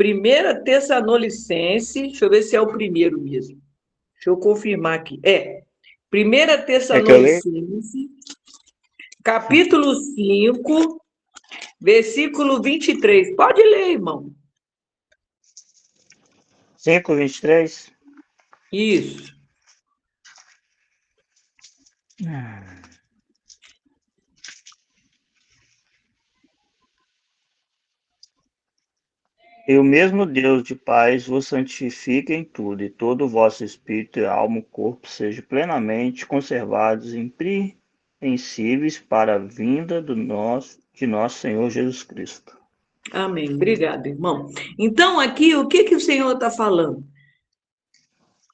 1 Tessalonicense, deixa eu ver se é o primeiro mesmo. Deixa eu confirmar aqui. 1 É que eu leio? Tessalonicense, capítulo 5, versículo 23. Pode ler, irmão. 5:23. Isso. E o mesmo Deus de paz vos santifique em tudo, e todo o vosso espírito, e alma e corpo sejam plenamente conservados impreensíveis para a vinda de nosso Senhor Jesus Cristo. Amém. Obrigada, irmão. Então, aqui, o que o Senhor está falando?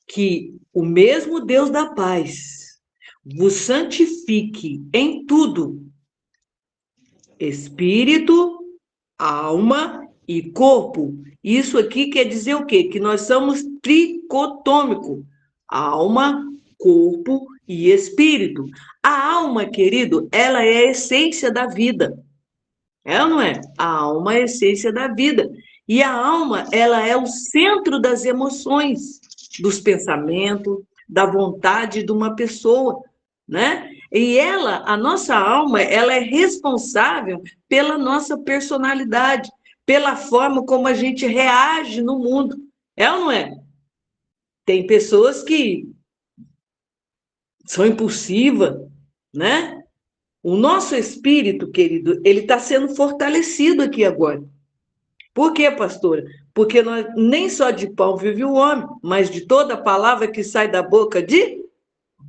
Que o mesmo Deus da paz vos santifique em tudo, espírito, alma e corpo. Isso aqui quer dizer o quê? Que nós somos tricotômico, alma, corpo e espírito. A alma, querido, ela é a essência da vida. É ou não é? A alma é a essência da vida. E a alma, ela é o centro das emoções, dos pensamentos, da vontade de uma pessoa, né? E ela, a nossa alma, ela é responsável pela nossa personalidade, pela forma como a gente reage no mundo. É ou não é? Tem pessoas que são impulsivas, né? O nosso espírito, querido, ele está sendo fortalecido aqui agora. Por quê, pastora? Porque nós, nem só de pão vive o homem, mas de toda palavra que sai da boca de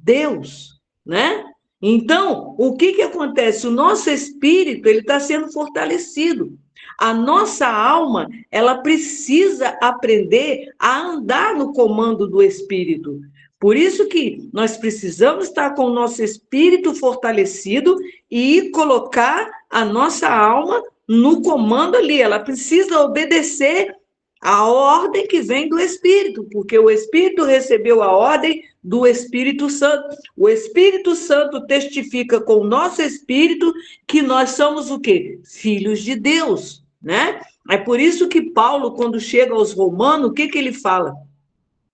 Deus, né? Então, o que que acontece? O nosso espírito, ele está sendo fortalecido. A nossa alma, ela precisa aprender a andar no comando do espírito. Por isso que nós precisamos estar com o nosso espírito fortalecido e colocar a nossa alma no comando ali. Ela precisa obedecer a ordem que vem do Espírito, porque o Espírito recebeu a ordem do Espírito Santo. O Espírito Santo testifica com o nosso espírito que nós somos o quê? Filhos de Deus, né? É por isso que Paulo, quando chega aos Romanos, o que que ele fala?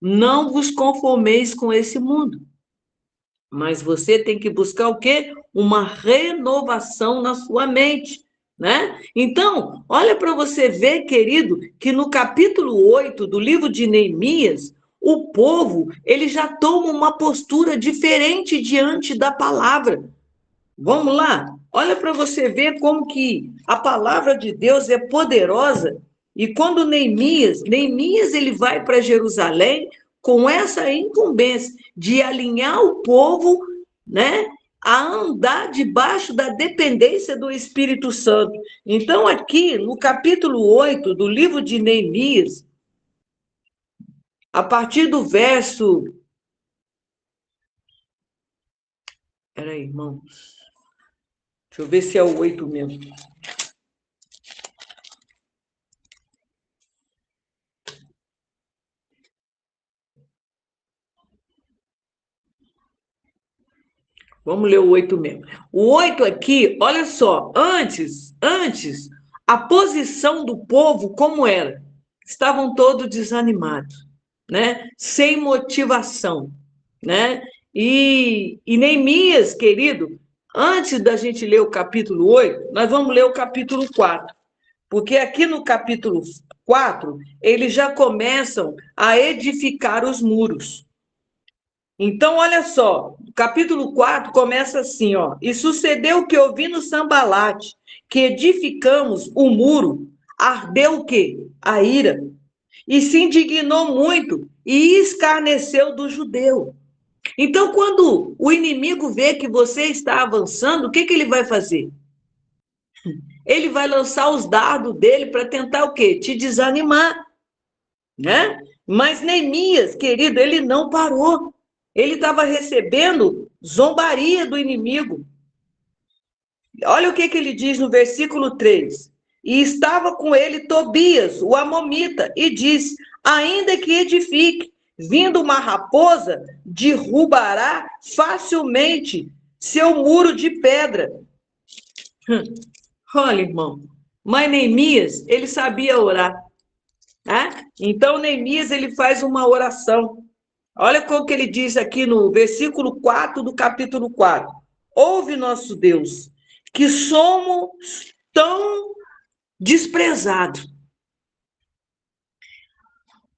Não vos conformeis com esse mundo, mas você tem que buscar o quê? Uma renovação na sua mente, né? Então, olha para você ver, querido, que no capítulo 8 do livro de Neemias, o povo, ele já toma uma postura diferente diante da palavra. Vamos lá? Olha para você ver como que a palavra de Deus é poderosa. E quando Neemias ele vai para Jerusalém com essa incumbência de alinhar o povo, né, a andar debaixo da dependência do Espírito Santo. Então, aqui no capítulo 8 do livro de Neemias, a partir do verso. Peraí, irmãos. Deixa eu ver se é o 8 mesmo. Vamos ler o 8 mesmo. O 8 aqui, olha só, antes, a posição do povo como era? Estavam todos desanimados, né? Sem motivação, né? E Neemias, querido, antes da gente ler o capítulo 8, nós vamos ler o capítulo 4. Porque aqui no capítulo 4, eles já começam a edificar os muros. Então, olha só, o capítulo 4 começa assim, ó. E sucedeu que ouvindo Sambalate, que edificamos o muro, ardeu o quê? A ira. E se indignou muito e escarneceu do judeu. Então, quando o inimigo vê que você está avançando, o que que ele vai fazer? Ele vai lançar os dardos dele para tentar o quê? Te desanimar, né? Mas Neemias, querido, ele não parou. Ele estava recebendo zombaria do inimigo. Olha o que que ele diz no versículo 3. E estava com ele Tobias, o amomita, e disse, ainda que edifique, vindo uma raposa, derrubará facilmente seu muro de pedra. Olha, irmão, mas Neemias, ele sabia orar. Né? Então, Neemias, ele faz uma oração. Olha como que ele diz aqui no versículo 4 do capítulo 4. Ouve, nosso Deus, que somos tão desprezados.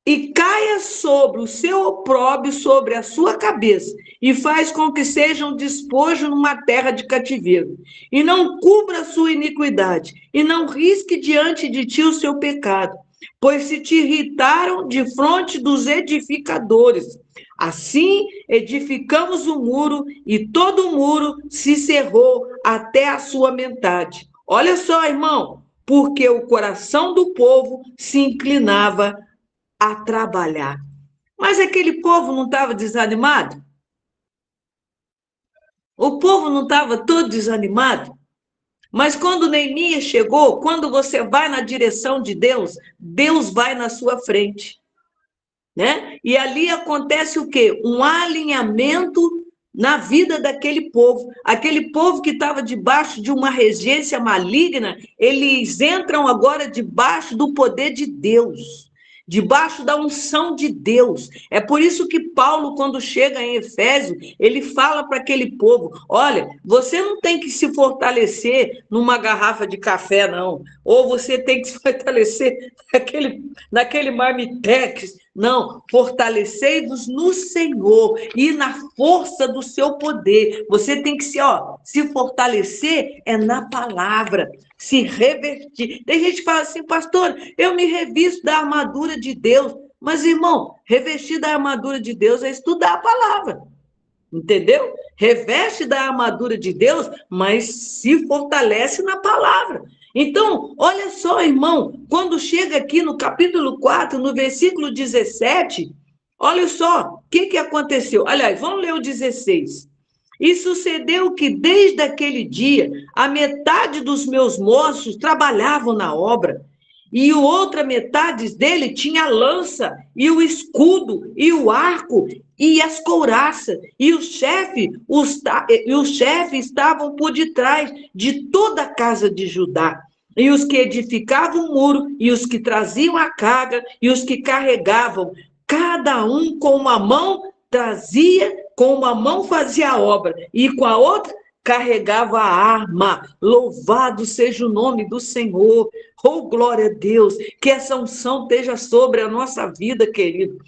E caia sobre o seu opróbrio, sobre a sua cabeça, e faz com que seja um despojo numa terra de cativeiro. E não cubra a sua iniquidade, e não risque diante de ti o seu pecado, pois se te irritaram de fronte dos edificadores. Assim edificamos o muro, e todo o muro se cerrou até a sua metade. Olha só, irmão, porque o coração do povo se inclinava a trabalhar. Mas aquele povo não estava desanimado? O povo não estava todo desanimado? Mas quando Neemias chegou, quando você vai na direção de Deus, Deus vai na sua frente. Né? E ali acontece o quê? Um alinhamento na vida daquele povo. Aquele povo que estava debaixo de uma regência maligna, eles entram agora debaixo do poder de Deus. debaixo da unção de Deus. É por isso que Paulo, quando chega em Efésio, ele fala para aquele povo: olha, você não tem que se fortalecer numa garrafa de café, não. Ou você tem que se fortalecer naquele marmitex. Não, fortalecei-vos no Senhor e na força do seu poder. Você tem que se fortalecer na palavra, se revestir. Tem gente que fala assim: pastor, eu me revisto da armadura de Deus. Mas, irmão, revestir da armadura de Deus é estudar a palavra. Entendeu? Reveste da armadura de Deus, mas se fortalece na palavra. Então, olha só, irmão, quando chega aqui no capítulo 4, no versículo 17, olha só o que aconteceu. Aliás, vamos ler o 16. E sucedeu que desde aquele dia, a metade dos meus moços trabalhavam na obra, e a outra metade dele tinha a lança, e o escudo, e o arco, e as couraças, e os chefes estavam por detrás de toda a casa de Judá. E os que edificavam o muro, e os que traziam a carga, e os que carregavam, cada um com uma mão trazia, com uma mão fazia a obra, e com a outra carregava a arma. Louvado seja o nome do Senhor. Oh, glória a Deus. Que essa unção esteja sobre a nossa vida, querido.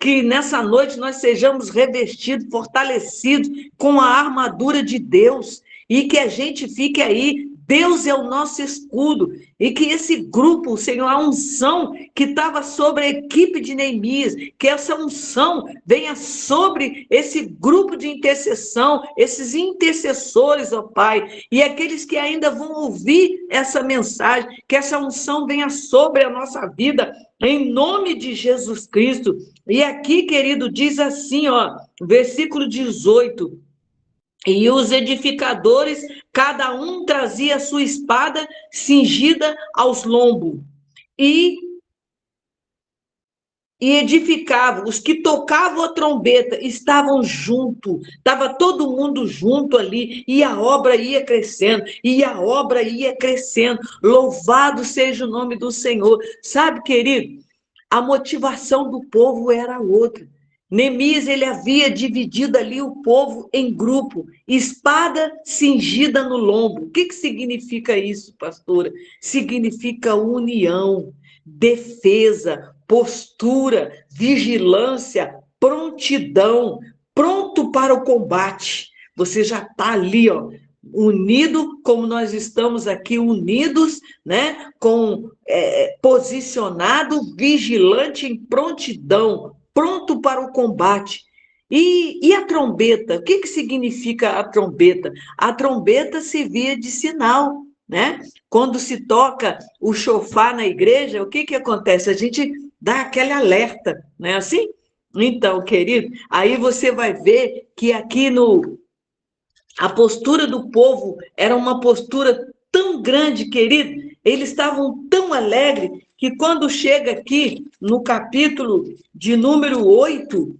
Que nessa noite nós sejamos revestidos, fortalecidos com a armadura de Deus. E que a gente fique aí. Deus é o nosso escudo. E que esse grupo, Senhor, a unção que estava sobre a equipe de Neemias, que essa unção venha sobre esse grupo de intercessão, esses intercessores, ó Pai, e aqueles que ainda vão ouvir essa mensagem, que essa unção venha sobre a nossa vida, em nome de Jesus Cristo. E aqui, querido, diz assim, ó, versículo 18... E os edificadores, cada um trazia a sua espada cingida aos lombos. E edificavam. Os que tocavam a trombeta estavam junto. Estava todo mundo junto ali. E a obra ia crescendo. E a obra ia crescendo. Louvado seja o nome do Senhor. Sabe, querido, a motivação do povo era outra. Neemias, ele havia dividido ali o povo em grupo, espada cingida no lombo. O que significa isso, pastora? Significa união, defesa, postura, vigilância, prontidão, pronto para o combate. Você já está ali, ó, unido, como nós estamos aqui unidos, né? Posicionado, vigilante em prontidão, pronto para o combate. E a trombeta? O que significa a trombeta? A trombeta servia de sinal, né? Quando se toca o chofar na igreja, o que acontece? A gente dá aquele alerta, não é assim? Então, querido, aí você vai ver que aqui a postura do povo era uma postura tão grande, querido, eles estavam tão alegres, que quando chega aqui no capítulo de número 8,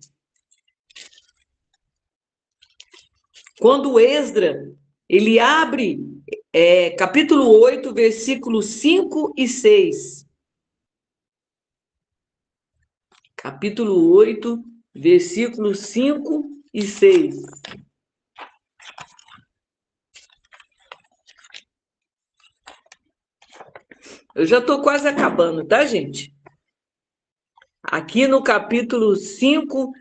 quando Esdras, ele abre capítulo 8, versículos 5 e 6. Capítulo 8, versículos 5 e 6. Eu já estou quase acabando, tá, gente? Aqui no capítulo 5,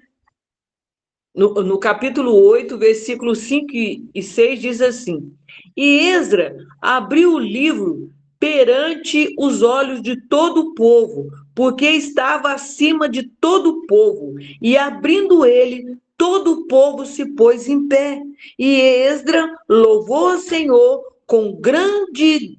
no capítulo 8, versículos 5 e 6, diz assim: E Esdras abriu o livro perante os olhos de todo o povo, porque estava acima de todo o povo, e abrindo ele, todo o povo se pôs em pé. E Esdras louvou o Senhor com o grande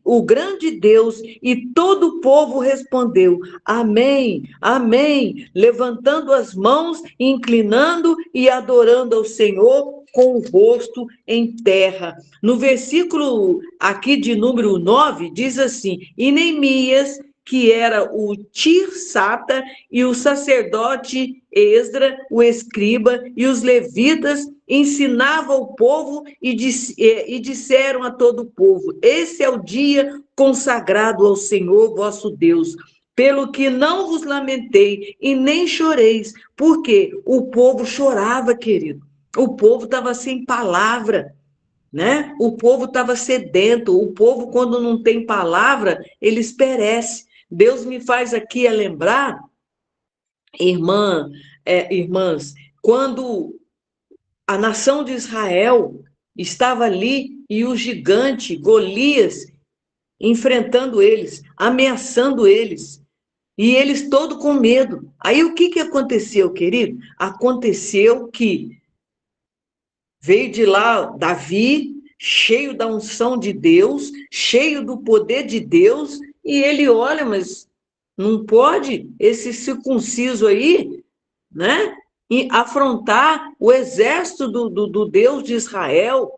Deus, e todo o povo respondeu: Amém, amém, levantando as mãos, inclinando e adorando ao Senhor com o rosto em terra. No versículo aqui de número 9, diz assim: E Neemias, que era o Tirsata, e o sacerdote Esdras, o escriba, e os levitas ensinavam o povo e disseram a todo o povo: Esse é o dia consagrado ao Senhor vosso Deus. pelo que não vos lamentei e nem choreis, porque o povo chorava, querido. O povo estava sem palavra, né? O povo estava sedento. O povo, quando não tem palavra, eles perecem. Deus me faz aqui lembrar, irmãs, quando a nação de Israel estava ali e o gigante Golias enfrentando eles, ameaçando eles, e eles todos com medo. Aí o que aconteceu, querido? Aconteceu que veio de lá Davi, cheio da unção de Deus, cheio do poder de Deus, e ele olha, mas não pode esse circunciso aí, né? E afrontar o exército do Deus de Israel.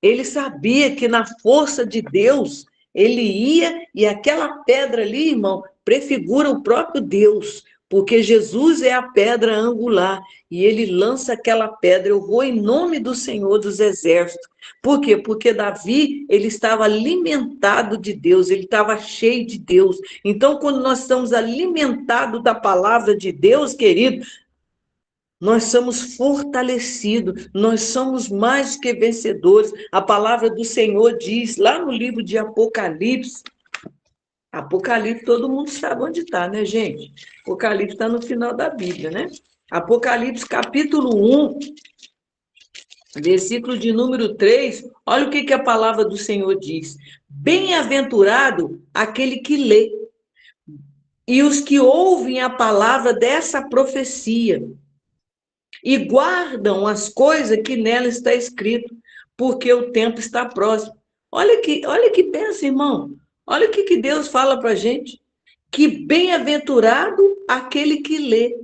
Ele sabia que na força de Deus ele ia, e aquela pedra ali, irmão, prefigura o próprio Deus, porque Jesus é a pedra angular, e ele lança aquela pedra. Eu vou em nome do Senhor dos Exércitos. Por quê? Porque Davi, ele estava alimentado de Deus, ele estava cheio de Deus. Então, quando nós estamos alimentados da palavra de Deus, querido, nós somos fortalecidos, nós somos mais que vencedores. A palavra do Senhor diz, lá no livro de Apocalipse, Apocalipse todo mundo sabe onde está, né, gente? Apocalipse está no final da Bíblia, né? Apocalipse capítulo 1, versículo de número 3, olha o que a palavra do Senhor diz. Bem-aventurado aquele que lê, e os que ouvem a palavra dessa profecia, e guardam as coisas que nela está escrito, porque o tempo está próximo. Olha que pensa, irmão. Olha o que Deus fala para a gente. Que bem-aventurado aquele que lê,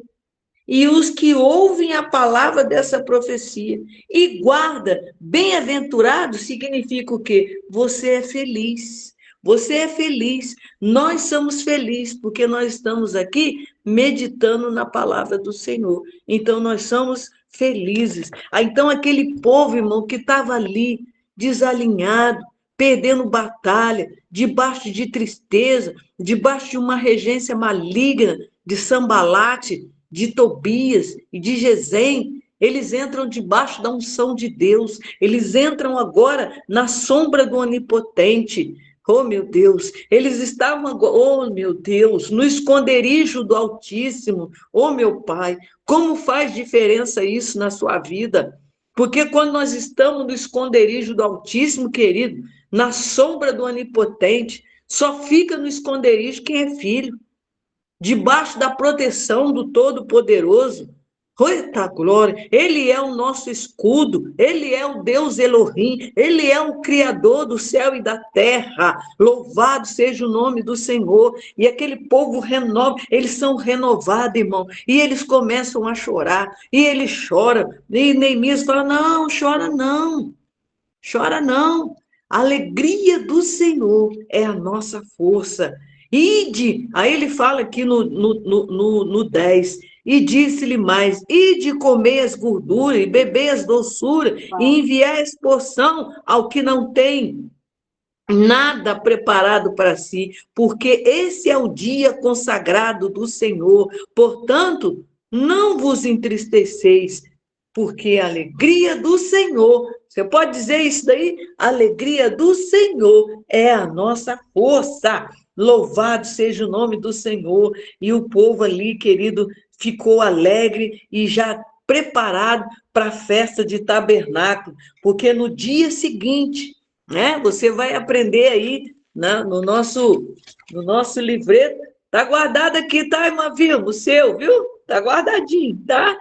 e os que ouvem a palavra dessa profecia, e guarda. Bem-aventurado significa o quê? Você é feliz. Você é feliz. Nós somos felizes, porque nós estamos aqui meditando na palavra do Senhor. Então, nós somos felizes. Então, aquele povo, irmão, que estava ali, desalinhado, perdendo batalha, debaixo de tristeza, debaixo de uma regência maligna de Sambalate, de Tobias e de Gesem, eles entram debaixo da unção de Deus, eles entram agora na sombra do Onipotente. Oh, meu Deus, eles estavam agora, oh, meu Deus, no esconderijo do Altíssimo. Oh, meu Pai, como faz diferença isso na sua vida? Porque quando nós estamos no esconderijo do Altíssimo, querido, na sombra do Onipotente, só fica no esconderijo quem é filho, debaixo da proteção do Todo-Poderoso. Eita glória! Ele é o nosso escudo, ele é o Deus Elohim, ele é o Criador do céu e da terra. Louvado seja o nome do Senhor. E aquele povo renova, eles são renovados, irmão, e eles começam a chorar, e eles choram, e Neemias fala: não, chora não. A alegria do Senhor é a nossa força. Ide, aí ele fala aqui no 10, e disse-lhe mais: ide comer as gorduras, e beber as doçuras, e enviar a porção ao que não tem nada preparado para si, porque esse é o dia consagrado do Senhor. Portanto, não vos entristeceis, porque a alegria do Senhor, você pode dizer isso daí? A alegria do Senhor é a nossa força. Louvado seja o nome do Senhor. E o povo ali, querido, ficou alegre e já preparado para a festa de tabernáculo, porque no dia seguinte, né, você vai aprender aí, né, no nosso livreto, está guardado aqui, tá, irmã Vilma? O seu, viu? Está guardadinho, tá?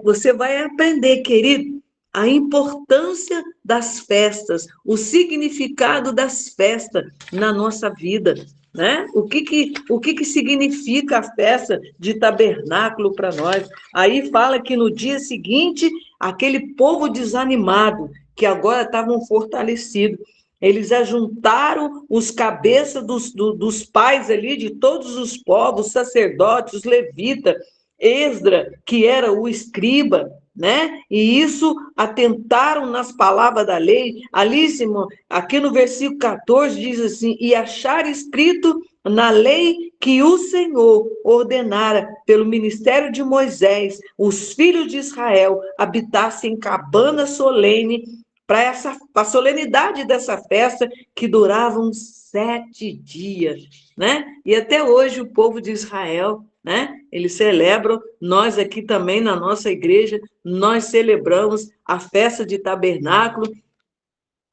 Você vai aprender, querido, a importância das festas, o significado das festas na nossa vida, né? O que significa a festa de tabernáculo para nós? Aí fala que no dia seguinte, aquele povo desanimado, que agora estavam fortalecidos, eles ajuntaram os cabeças dos pais ali, de todos os povos, sacerdotes, os levitas, Esdra, que era o escriba, né? E isso atentaram nas palavras da lei. Ali, Simão, aqui no versículo 14 diz assim: e achar escrito na lei que o Senhor ordenara pelo ministério de Moisés, os filhos de Israel habitassem em cabana solene para a solenidade dessa festa que duravam 7 dias, né? E até hoje o povo de Israel, né? Eles celebram, nós aqui também na nossa igreja, nós celebramos a festa de tabernáculo.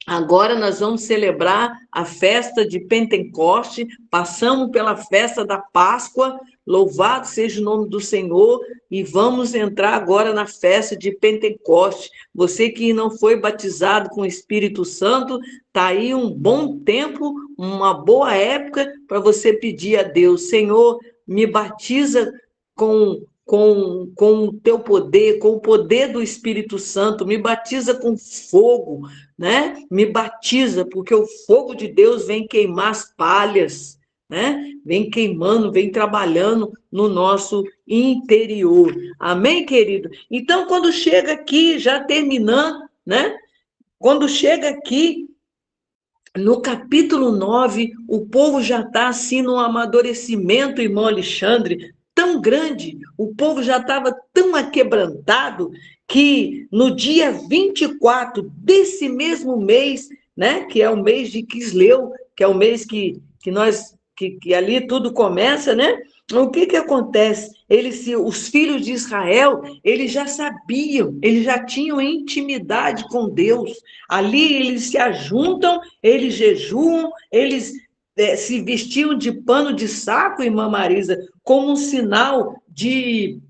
Agora nós vamos celebrar a festa de Pentecoste, passamos pela festa da Páscoa, louvado seja o nome do Senhor, e vamos entrar agora na festa de Pentecoste. Você que não foi batizado com o Espírito Santo, está aí um bom tempo, uma boa época para você pedir a Deus, Senhor, me batiza com o teu poder, com o poder do Espírito Santo, me batiza com fogo, né? Me batiza, porque o fogo de Deus vem queimar as palhas, né? Vem queimando, vem trabalhando no nosso interior. Amém, querido? Então, quando chega aqui, já terminando, né? Quando chega aqui, no capítulo 9, o povo já está assim num amadurecimento, irmão Alexandre, tão grande, o povo já estava tão aquebrantado que no dia 24 desse mesmo mês, né, que é o mês de Quisleu, que é o mês que ali tudo começa, né? O que acontece? Os filhos de Israel, eles já sabiam, eles já tinham intimidade com Deus. Ali eles se ajuntam, eles jejuam, eles se vestiam de pano de saco, irmã Marisa, como um sinal de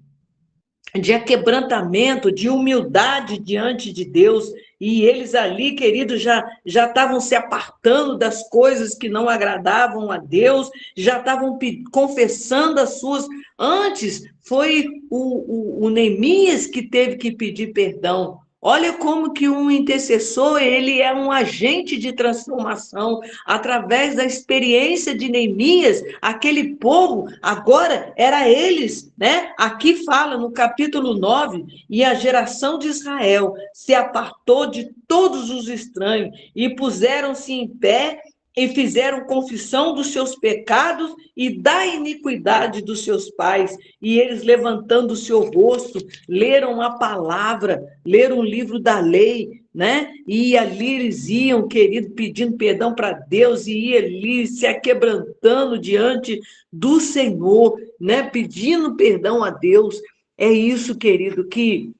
aquebrantamento, de humildade diante de Deus, e eles ali, queridos, já estavam se apartando das coisas que não agradavam a Deus, já estavam confessando as suas. Antes foi o Neemias que teve que pedir perdão. Olha como que um intercessor, ele é um agente de transformação. Através da experiência de Neemias, aquele povo, agora era eles, né? Aqui fala no capítulo 9, e a geração de Israel se apartou de todos os estranhos e puseram-se em pé e fizeram confissão dos seus pecados e da iniquidade dos seus pais. E eles, levantando o seu rosto, leram a palavra, leram o livro da lei, né? E ali eles iam, querido, pedindo perdão para Deus, e ia ali se aquebrantando diante do Senhor, né? Pedindo perdão a Deus. É isso, querido, que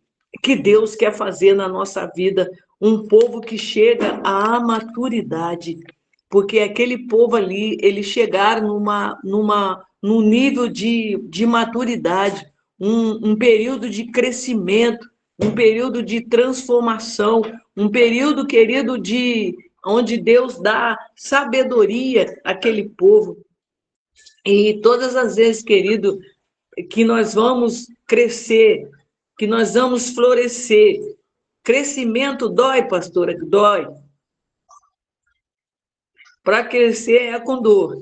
Deus quer fazer na nossa vida, um povo que chega à maturidade, porque aquele povo ali, eles chegaram num nível de maturidade, um período de crescimento, um período de transformação, um período, querido, onde Deus dá sabedoria àquele povo. E todas as vezes, querido, que nós vamos crescer, que nós vamos florescer. Crescimento dói, pastora, dói. Para crescer é com dor.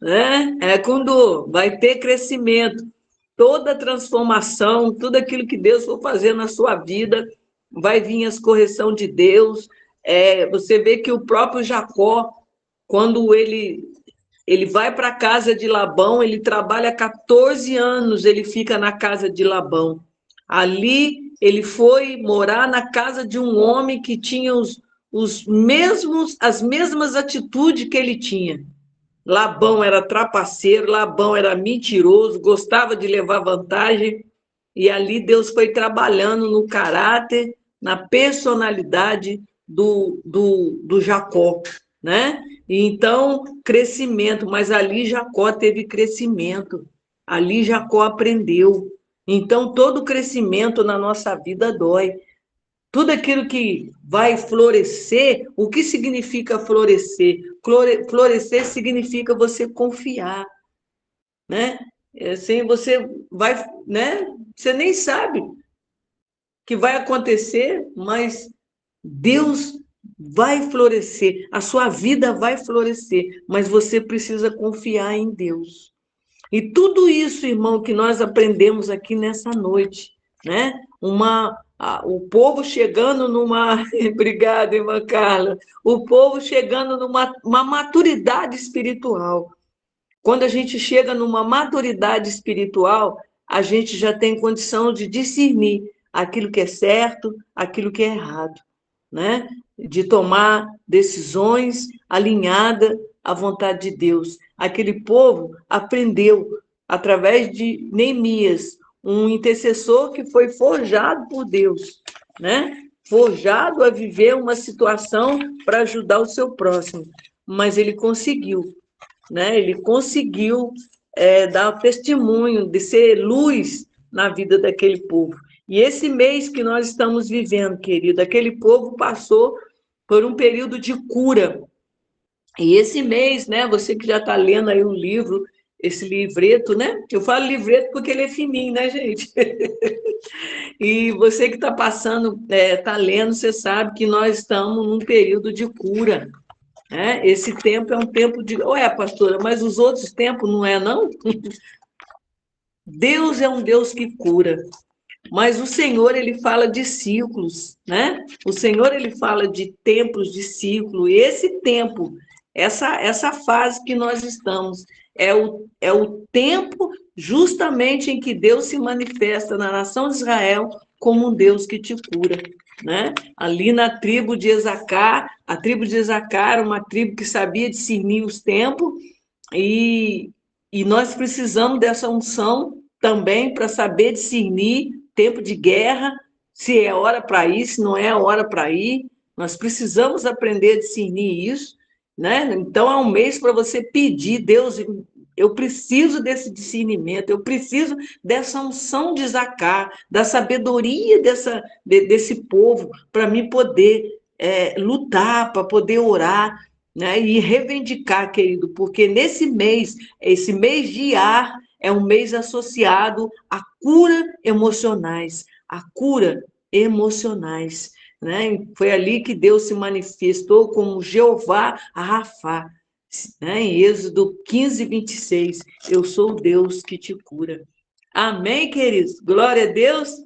Né? É com dor. Vai ter crescimento. Toda transformação, tudo aquilo que Deus for fazer na sua vida, vai vir as correções de Deus. Você vê que o próprio Jacó, quando ele vai para a casa de Labão, ele trabalha 14 anos, ele fica na casa de Labão. Ali, ele foi morar na casa de um homem que tinha as mesmas atitudes que ele tinha. Labão era trapaceiro, Labão era mentiroso, gostava de levar vantagem, e ali Deus foi trabalhando no caráter, na personalidade do Jacó, né? Então, crescimento, mas ali Jacó teve crescimento, ali Jacó aprendeu. Então, todo crescimento na nossa vida dói. Tudo aquilo que vai florescer, o que significa florescer? Florescer significa você confiar, né? Assim, você vai, né? Você nem sabe o que vai acontecer, mas Deus vai florescer, a sua vida vai florescer, mas você precisa confiar em Deus. E tudo isso, irmão, que nós aprendemos aqui nessa noite, né? O povo chegando numa... Obrigada, irmã Carla. O povo chegando numa maturidade espiritual. Quando a gente chega numa maturidade espiritual, a gente já tem condição de discernir aquilo que é certo, aquilo que é errado, né? De tomar decisões alinhadas à vontade de Deus. Aquele povo aprendeu através de Neemias, um intercessor que foi forjado por Deus, né? Forjado a viver uma situação para ajudar o seu próximo, mas ele conseguiu, né? Ele conseguiu dar testemunho de ser luz na vida daquele povo. E esse mês que nós estamos vivendo, querido, aquele povo passou por um período de cura. E esse mês, né? Você que já está lendo aí o livro, esse livreto, né? Eu falo livreto porque ele é fininho, né, gente? E você que está passando, está lendo, você sabe que nós estamos num período de cura, né? Esse tempo é um tempo de... Ué, pastora, mas os outros tempos não é, não? Deus é um Deus que cura, mas o Senhor, ele fala de ciclos, né? O Senhor, ele fala de tempos de ciclo, e esse tempo, essa fase que nós estamos, é o tempo justamente em que Deus se manifesta na nação de Israel como um Deus que te cura, né? Ali na tribo de Esacar, a tribo de Esacar era uma tribo que sabia discernir os tempos, e, e nós precisamos dessa unção também para saber discernir tempo de guerra, se é hora para ir, se não é hora para ir. Nós precisamos aprender a discernir isso, né? Então, é um mês para você pedir, Deus, eu preciso desse discernimento, eu preciso dessa unção de Zacar, da sabedoria desse povo, para me poder lutar, para poder orar, né? E reivindicar, querido, porque nesse mês, esse mês de Ar, é um mês associado à cura emocionais, à cura emocionais, né? Foi ali que Deus se manifestou como Jeová Rafá, né? Em Êxodo 15, 26, eu sou o Deus que te cura. Amém, queridos? Glória a Deus.